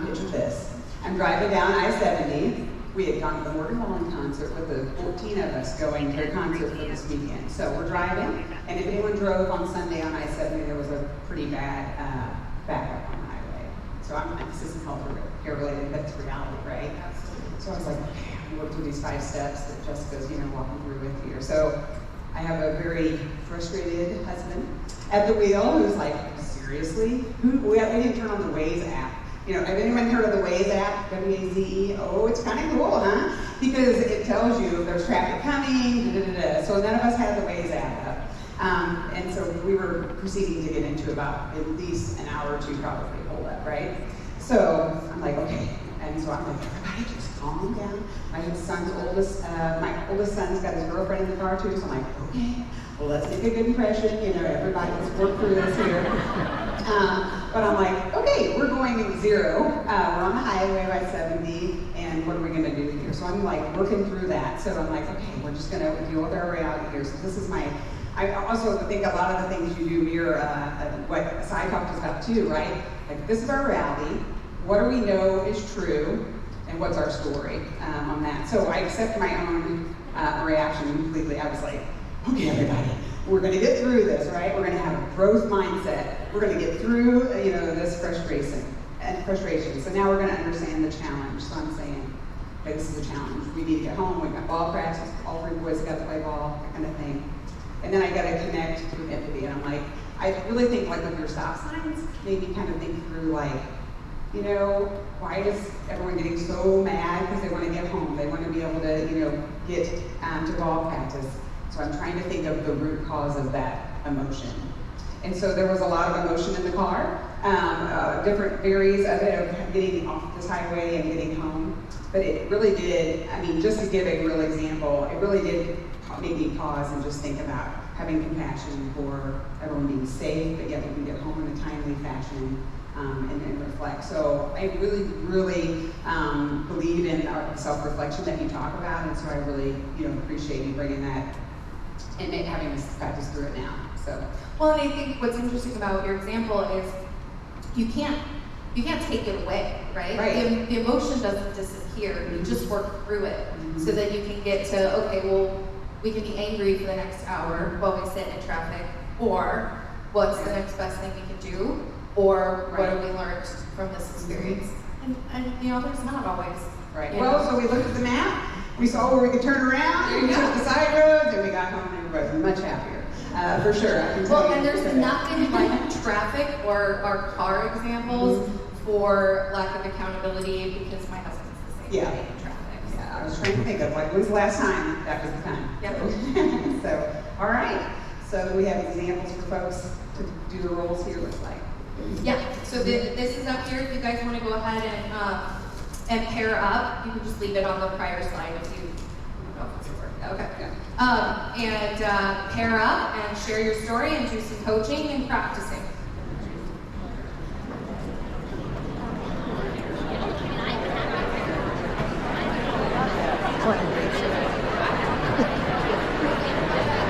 picture this. I'm driving down I-70. We had gone to the Morgan Wallen concert with the 14 of us going to a concert for this weekend. So we're driving, and if anyone drove on Sunday on I-70, there was a pretty bad backup on the highway. So this isn't healthcare related, but it's reality, right? So I was like, okay, I'm going through these 5 steps that Jessica's, walking through with here. So I have a very frustrated husband at the wheel who's like, seriously? We didn't turn on the Waze app. Have anyone heard of the Waze app, W-A-Z-E? Oh, it's kind of cool, huh? Because it tells you if there's traffic coming, So none of us had the Waze app up. And so we were proceeding to get into about at least an hour or 2 probably hold up, right? So I'm like, okay. And so I'm like, everybody just calm down. My oldest son's got his girlfriend in the car too, so I'm like, okay, well, let's make a good impression. Everybody, let's work through this here. But I'm like, okay, we're going in 0. We're on the highway by 70, and what are we going to do here? So I'm like working through that. So I'm like, okay, we're just going to deal with our reality here. So this is I also think a lot of the things you do mirror what Sai talked about too, right? Like, this is our reality. What do we know is true, and what's our story on that? So I accept my own reaction completely. I was like, okay, everybody, we're going to get through this, right? We're going to have a growth mindset. We're going to get through, this frustration. and frustration. So now we're going to understand the challenge. So I'm saying, okay, this is a challenge. We need to get home. We've got ball practice. All 3 boys got to play ball, that kind of thing. And then I got to connect with empathy. And I'm like, I really think like with your stop signs, maybe kind of think through like, you know, why is everyone getting so mad because they want to get home? They want to be able to, you know, get to ball practice. So I'm trying to think of the root cause of that emotion. And so there was a lot of emotion in the car, different varies of it, of getting off this highway and getting home. But it really did, I mean, just to give a real example, it really did make me pause and just think about having compassion for everyone being safe, but yet we can get home in a timely fashion and reflect. So I really, really believe in our self-reflection that you talk about, and so I really, you know, appreciate you bringing that and having us practice through it now. So. Well, and I think what's interesting about your example is you can't take it away, right? Right. The emotion doesn't disappear. You just work through it so that you can get to, okay, well, we can be angry for the next hour while we sit in traffic, or what's the next best thing we can do, or what have we learned from this experience? And you know, there's not always. Right. Well, so we looked at the map, we saw where we could turn around, and we took the side roads, and we got home, and everybody was much happier. For sure. I can tell Well, you and there's nothing like traffic or our car examples for lack of accountability, because my husband's the same way in traffic. Yeah, I was trying to think of like, when's the last time that was the time? Yep. So, all right. So we have examples for folks to do the roles here, looks like. Yeah, so this is up here. If you guys want to go ahead and pair up, you can just leave it on the prior slide if you don't know if it's working. Okay. Yeah. And pair up and share your story and do some coaching and practicing.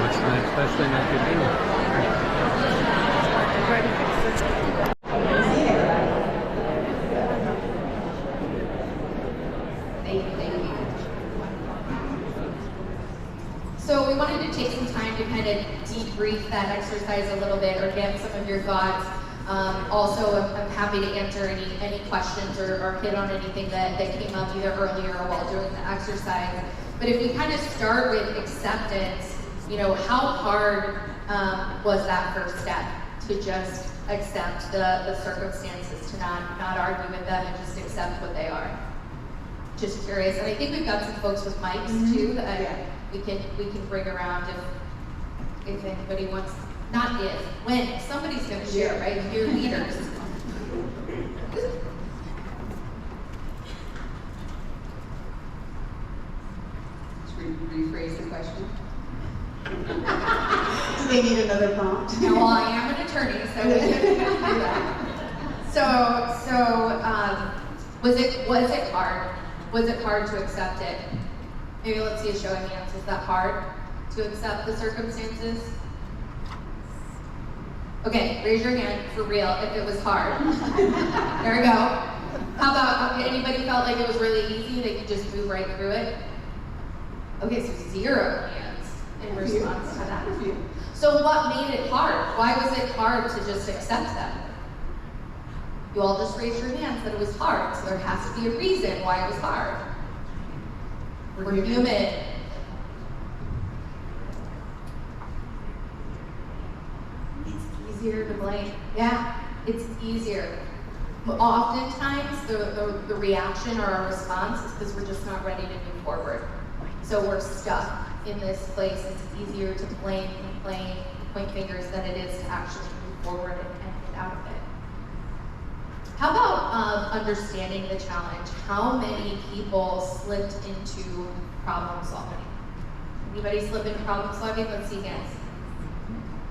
What's the next best thing I could do? Thank you. So we wanted to take some time to kind of debrief that exercise a little bit, or get some of your thoughts. Also, I'm happy to answer any questions or hit on anything that came up either earlier or while doing the exercise. But if we kind of start with acceptance, you know, how hard was that first step to just accept the circumstances, to not argue with them and just accept what they are? Just curious. And I think we've got some folks with mics too that we can bring around if anybody wants. Not if, when. Somebody's going to share, right? You're leaders. Should we rephrase the question? Do they need another prompt? No, well, I am an attorney, so we can do that. So, was it hard? Was it hard to accept it? Maybe let's see a show of hands. Was that hard to accept the circumstances? Okay, raise your hand for real if it was hard. There we go. How about, anybody felt like it was really easy? They could just move right through it? Okay, so 0 hands in response to that. So what made it hard? Why was it hard to just accept them? You all just raised your hands that it was hard, so there has to be a reason why it was hard. We're human. Easier to blame. Yeah, it's easier. But oftentimes, the reaction or our response is because we're just not ready to move forward. So we're stuck in this place. It's easier to blame, complain, point fingers than it is to actually move forward and get out of it. How about understanding the challenge? How many people slipped into problem solving? Anybody slip into problem solving? Let's see hands.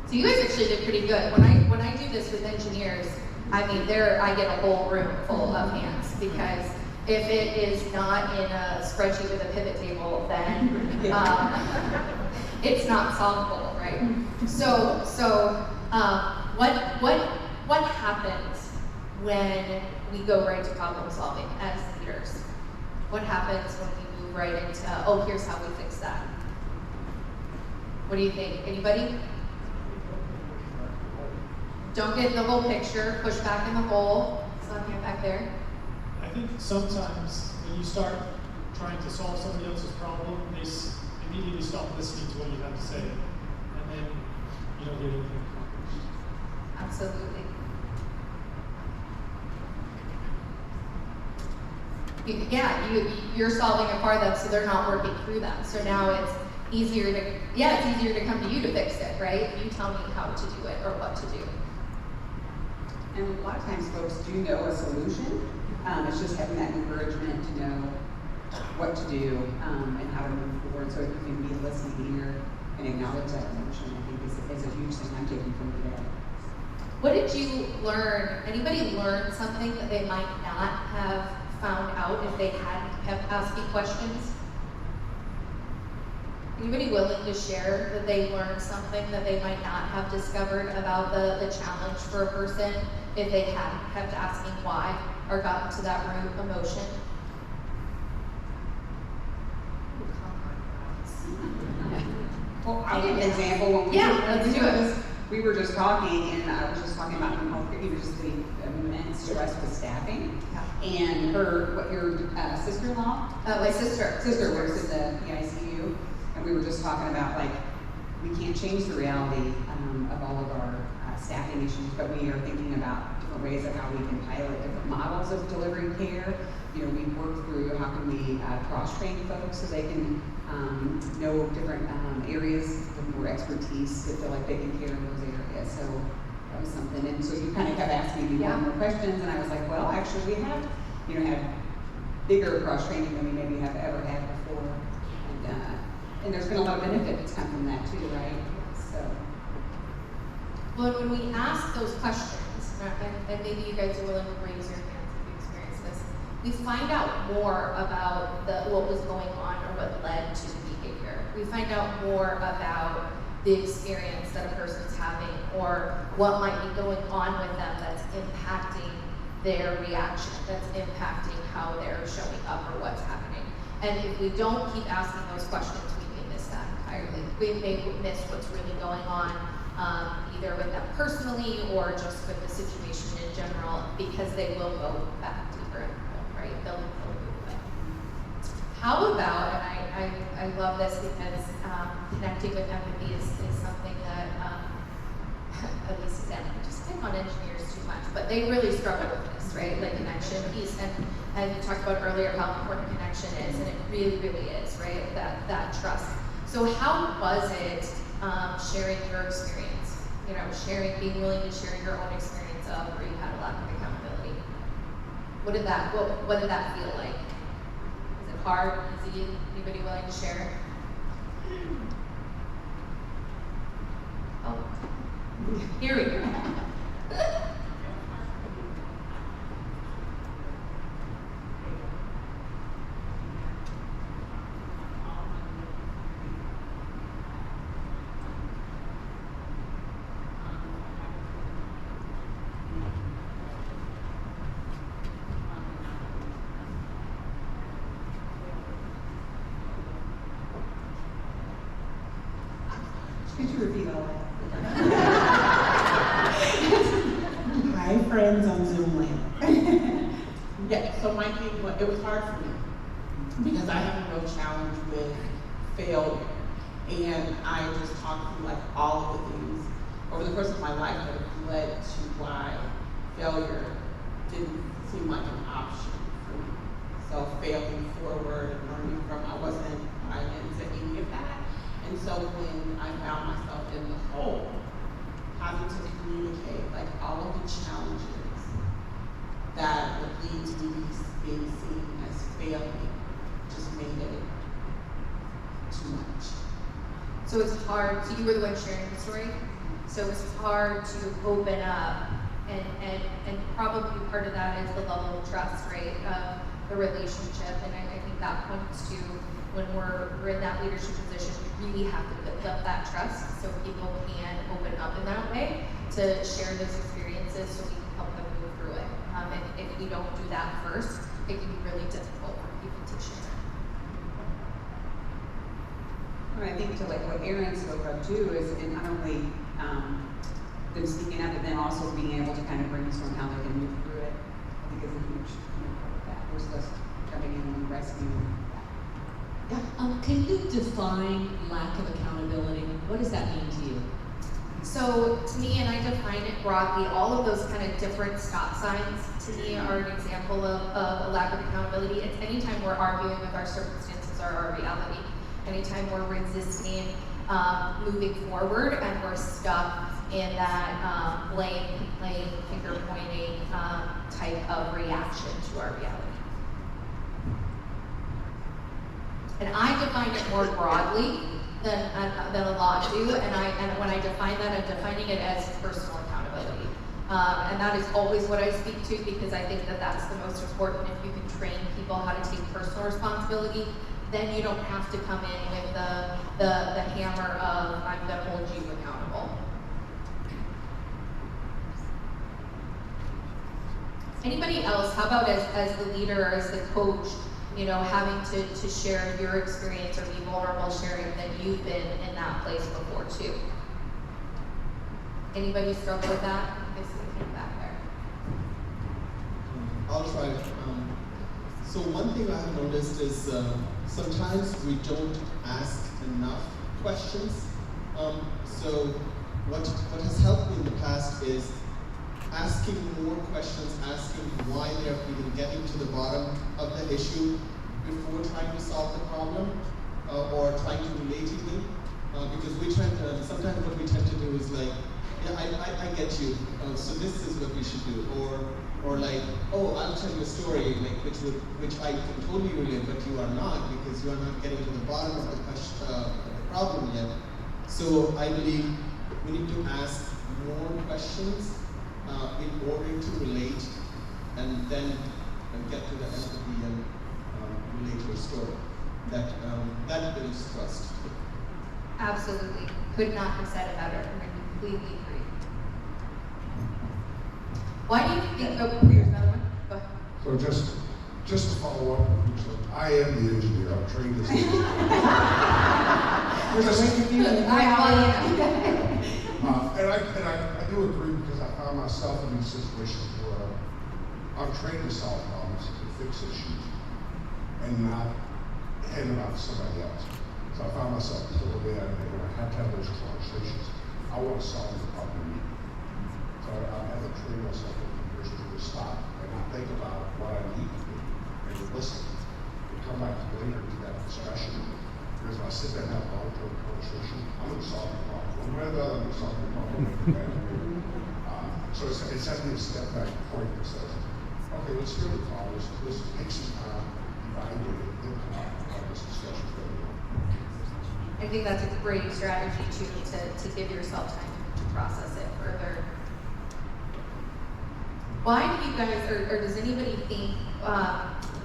So you guys actually did pretty good. When I do this with engineers, I mean, I get a whole room full of hands, because if it is not in a spreadsheet with a pivot table, then it's not solvable, right? So what happens when we go right to problem solving as leaders? What happens when we move right into, oh, here's how we fix that? What do you think? Anybody? Don't get the whole picture, push back in the hole. Tanya back there. I think sometimes when you start trying to solve somebody else's problem, they immediately stop listening to what you have to say, and then you don't get anything accomplished. Absolutely. You're solving it for them, so they're not working through them. So now it's easier to come to you to fix it, right? You tell me how to do it or what to do. And a lot of times folks do know a solution. It's just having that encouragement to know what to do and how to move forward. So if you can be a listening ear and acknowledge that emotion, I think is a huge thing I'm taking from today. What did you learn? Anybody learn something that they might not have found out if they hadn't have asked you questions? Anybody willing to share that they learned something that they might not have discovered about the challenge for a person if they hadn't kept asking why or gotten to that root emotion? Well, I'll give an example. We were just talking, and I was just talking about just the immense stress with staffing. And your sister-in-law? My sister. Sister works at the PICU, and we were just talking about, like, we can't change the reality of all of our staffing issues, but we are thinking about different ways of how we can pilot different models of delivering care. You know, we work through how can we cross-train folks so they can know different areas with more expertise to feel like they can care in those areas. So that was something. And so you kind of kept asking me more questions, and I was like, well, actually, we have, had bigger cross-training than we maybe have ever had before. And there's been a lot of benefit that's come from that too, right? So. Well, when we ask those questions, and maybe you guys are willing to raise your hands if you experience this, we find out more about what was going on or what led to the behavior. We find out more about the experience that a person's having or what might be going on with them that's impacting their reaction, that's impacting how they're showing up or what's happening. And if we don't keep asking those questions, we may miss that entirely. We may miss what's really going on, either with them personally or just with the situation in general, because they will go back deeper, right? They'll move away. How about, and I love this because connecting with empathy is something that, at least I just pick on engineers too much, but they really struggle with this, right? Like connection piece, and we talked about earlier how important connection is, and it really, really is, right? That trust. So how was it sharing your experience? Being willing to share your own experience of where you had a lack of accountability. What did that feel like? Is it hard, easy? Anybody willing to share? Oh, here we go. Could you repeat all that? Hi, friends on Zoom land. Yeah, so my thing, it was hard for me because I have a real challenge with failure. And I just talked through like all of the things over the course of my life that have led to why failure didn't seem like an option for me. So failing forward and learning from, I wasn't buying into any of that. And so when I found myself in the hole, having to communicate like all of the challenges that would lead to me being seen as failing just made it too much. So it's hard, so you were the one sharing the story? So it's hard to open up, and probably part of that is the level of trust, right, of the relationship, and I think that points to when we're in that leadership position, we really have to build up that trust so people can open up in that way to share those experiences so we can help them move through it. If we don't do that first, it can be really difficult for people to share. Well, I think to like what Aaron spoke of too is in not only them speaking up, but then also being able to kind of brainstorm how they can move through it. I think is a huge part of that, versus us jumping in and rescuing that. Yeah. Can you define lack of accountability? What does that mean to you? So to me, and I define it broadly, all of those kind of different stop signs to me are an example of a lack of accountability. It's anytime we're arguing with our circumstances or our reality, anytime we're resisting moving forward and we're stuck in that blame, complaint, finger pointing type of reaction to our reality. And I define it more broadly than a lot do, and when I define that, I'm defining it as personal accountability. And that is always what I speak to, because I think that that's the most important. If you can train people how to take personal responsibility, then you don't have to come in with the hammer of, I'm gonna hold you accountable. Anybody else, how about as the leader, as the coach, you know, having to share your experience or be vulnerable, sharing that you've been in that place before too? Anybody struggle with that? I see the hand back there. I'll try. So one thing I have noticed is sometimes we don't ask enough questions. So what has helped me in the past is asking more questions, asking why they're even getting to the bottom of the issue before trying to solve the problem or trying to relate to me. Because we tend to, sometimes what we tend to do is like, yeah, I get you, so this is what we should do. Or like, oh, I'll tell you a story like which I can totally relate, but you are not, because you are not getting to the bottom of the problem yet. So I believe we need to ask more questions in order to relate and then get to the empathy and relate to a story. That builds trust. Absolutely. Could not have said it better. I completely agree. Why do you think, oh, here's another one. Go ahead. So just to follow up, so I am the engineer. I'm trained as an engineer. And I do agree, because I found myself in these situations where I'm trained to solve problems and fix issues and not hand them out to somebody else. So I found myself pulled away out of it when I had to have those conversations. I want to solve the problem. So I have to train myself in conversations to stop and not think about what I need to do and to listen and come back later to that discussion. Because if I sit there and have a long-term conversation, I'm going to solve the problem. One way or the other, I'm going to solve the problem. So it's having a step back point that says, okay, let's hear the problem, let's take some time, evaluate it, then come out and have this discussion going on. I think that's a great strategy too, to give yourself time to process it further. Why do you guys, or does anybody think,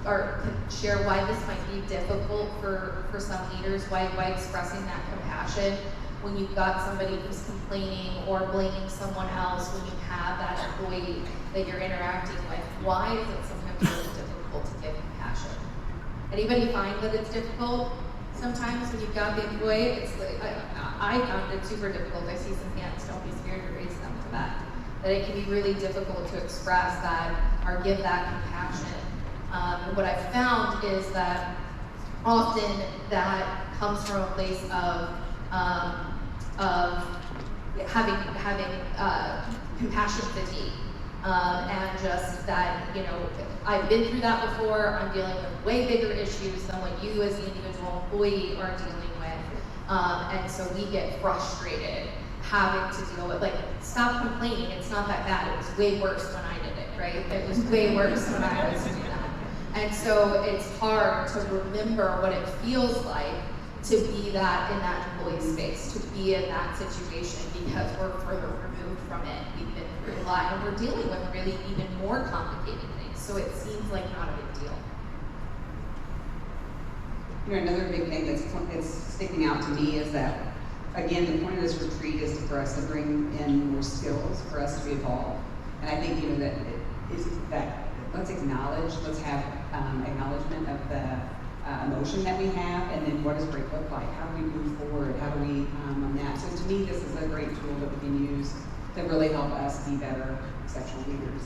or can share why this might be difficult for some leaders, why expressing that compassion when you've got somebody who's complaining or blaming someone else, when you have that employee that you're interacting with? Why is it sometimes really difficult to give compassion? Anybody find that it's difficult? Sometimes when you've got the employee, it's like, I found it super difficult. I see some hands, don't be scared to raise them for that. That it can be really difficult to express that or give that compassion. And what I've found is that often that comes from a place of having compassion fatigue. And just that, you know, I've been through that before. I'm dealing with way bigger issues than what you as the individual employee are dealing with. And so we get frustrated having to deal with, like, stop complaining, it's not that bad. It was way worse when I did it, right? It was way worse when I was doing that. And so it's hard to remember what it feels like to be that in that employee space, to be in that situation, because we're further removed from it. We've been through a lot, and we're dealing with really even more complicated things. So it seems like not a big deal. You know, another big thing that's sticking out to me is that, again, the point of this retreat is for us to bring in more skills, for us to evolve. And I think, you know, that let's acknowledge, let's have acknowledgement of the emotion that we have, and then what does break look like? How do we move forward? How do we on that? So to me, this is a great tool that we can use to really help us be better exceptional leaders.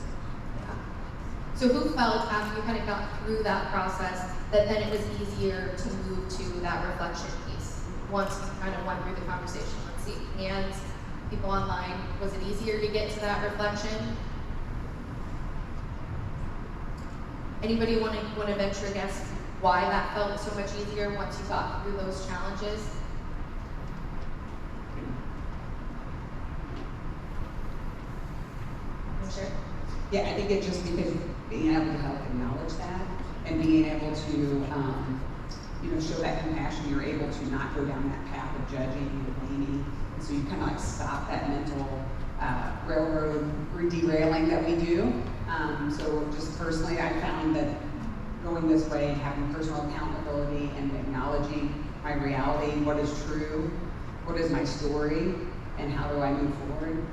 So who felt after you kind of got through that process that then it was easier to move to that reflection piece once you kind of went through the conversation? Let's see, hands, people online, was it easier to get to that reflection? Anybody want to venture a guess why that felt so much easier once you got through those challenges? Sure. Yeah, I think it's just because being able to help acknowledge that and being able to, show that compassion, you're able to not go down that path of judging or blaming. And so you kind of like stop that mental railroad or derailing that we do. So just personally, I found that going this way and having personal accountability and acknowledging my reality, what is true, what is my story, and how do I move forward,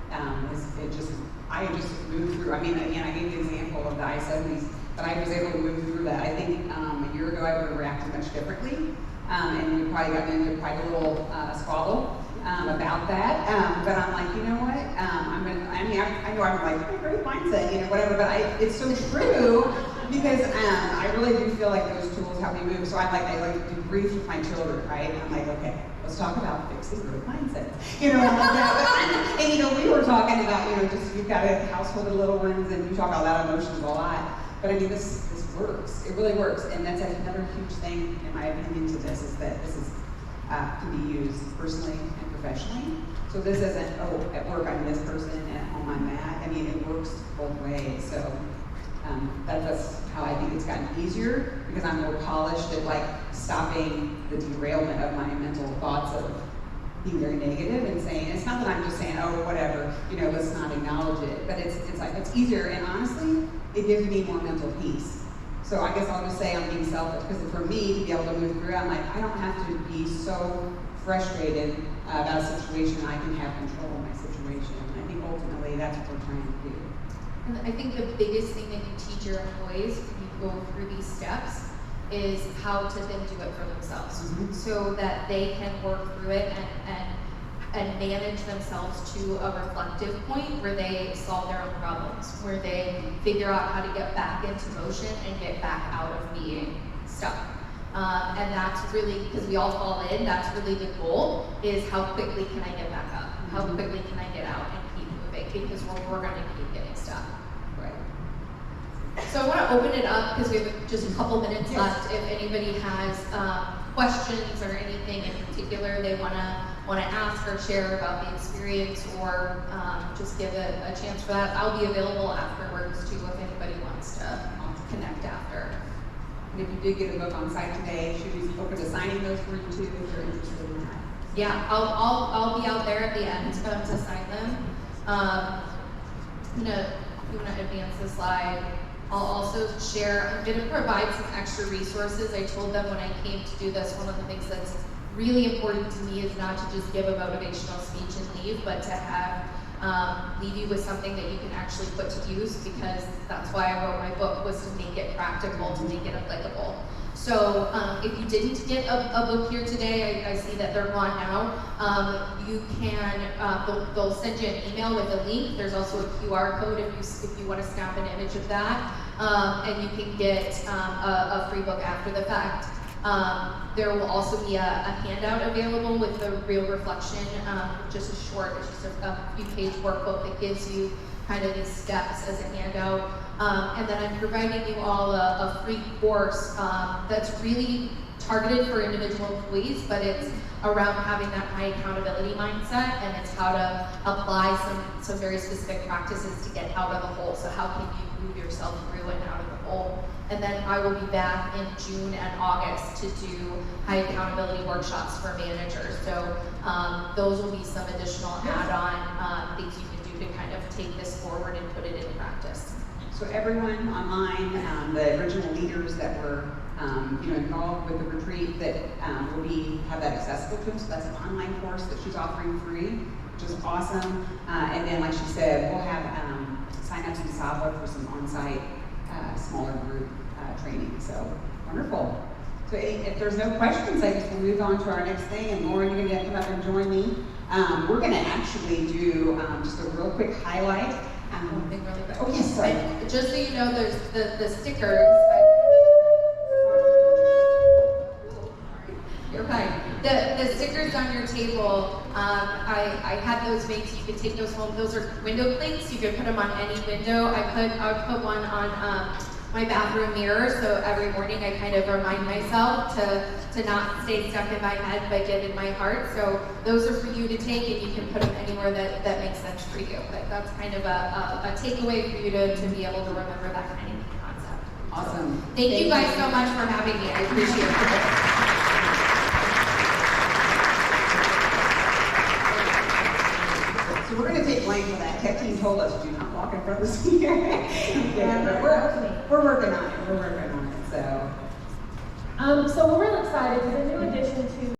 I just moved through. I mean, again, I gave the example of the I-70s, but I was able to move through that. I think a year ago I would have reacted much differently, and we probably got into quite a little squabble about that. But I'm like, you know what? I know I'm like, great mindset, whatever. But it's so true because I really do feel like those tools help me move. So I debrief with my children, right? I'm like, okay, let's talk about fixing growth mindsets. And we were talking about, just you've got a household of little ones, and you talk about emotions a lot. But I mean, this works. It really works, and that's another huge thing, in my opinion, to this is that this is can be used personally and professionally. So this isn't, at work I'm this person, and at home I'm that. I mean, it works both ways. So that's how I think it's gotten easier, because I'm more polished at stopping the derailment of my mental thoughts of being very negative and saying, it's not that I'm just saying, oh, whatever, let's not acknowledge it. But it's easier, and honestly, it gives me more mental peace. So I guess I'll just say I'm being selfish, because for me to be able to move through, I'm like, I don't have to be so frustrated about a situation. I can have control of my situation. And I think ultimately that's what we're trying to do. And I think the biggest thing that you teach your employees when you go through these steps is how to then do it for themselves, so that they can work through it and manage themselves to a reflective point where they solve their own problems, where they figure out how to get back into motion and get back out of being stuck. And that's really, because we all fall in, that's really the goal, is how quickly can I get back up? How quickly can I get out and keep moving? Because we're going to keep getting stuck. Right. So I want to open it up, because we have just a couple minutes left. If anybody has questions or anything in particular they want to ask or share about the experience, or just give a chance for that, I'll be available afterwards too if anybody wants to connect after. And if you did get a book on site today, should be open to signing those for you too if you're interested in that. Yeah, I'll be out there at the end to sign them. You want to advance the slide. I'll also share, I'm going to provide some extra resources. I told them when I came to do this, one of the things that's really important to me is not to just give a motivational speech and leave, but to have leave you with something that you can actually put to use, because that's why I wrote my book, was to make it practical, to make it applicable. So if you didn't get a book here today, I see that they're gone now. You can, they'll send you an email with a link. There's also a QR code if you want to snap an image of that. And you can get a free book after the fact. There will also be a handout available with the real reflection, just a few page workbook that gives you kind of these steps as a handout. And then I'm providing you all a free course that's really targeted for individual employees, but it's around having that high accountability mindset, and it's how to apply some very specific practices to get out of the hole. So how can you move yourself through and out of the hole? And then I will be back in June and August to do high accountability workshops for managers. So those will be some additional add-on things you can do to kind of take this forward and put it into practice. So everyone online, the original leaders that were involved with the retreat, that will have that accessible to them. So that's an online course that she's offering free, which is awesome. And then, like she said, we'll have sign-ups in Saba for some on-site smaller group training. So wonderful. So if there's no questions, I guess we'll move on to our next thing. And Lauren, you're going to come up and join me. We're going to actually do just a real quick highlight. Really quick. Oh yes, sorry. And just so you know, there's the stickers. You're fine. The stickers on your table, I had those made so you could take those home. Those are window plates. You could put them on any window. I put one on my bathroom mirror, so every morning I kind of remind myself to not stay stuck in my head but get in my heart. So those are for you to take, and you can put them anywhere that makes sense for you. But that's kind of a takeaway for you to be able to remember that kind of concept. Awesome. Thank you guys so much for having me. I appreciate it. So we're going to take blame for that. Tech team told us do not walk in front of the speaker. Yeah, but we're working on it. We're working on it. So. So we're really excited because a new addition to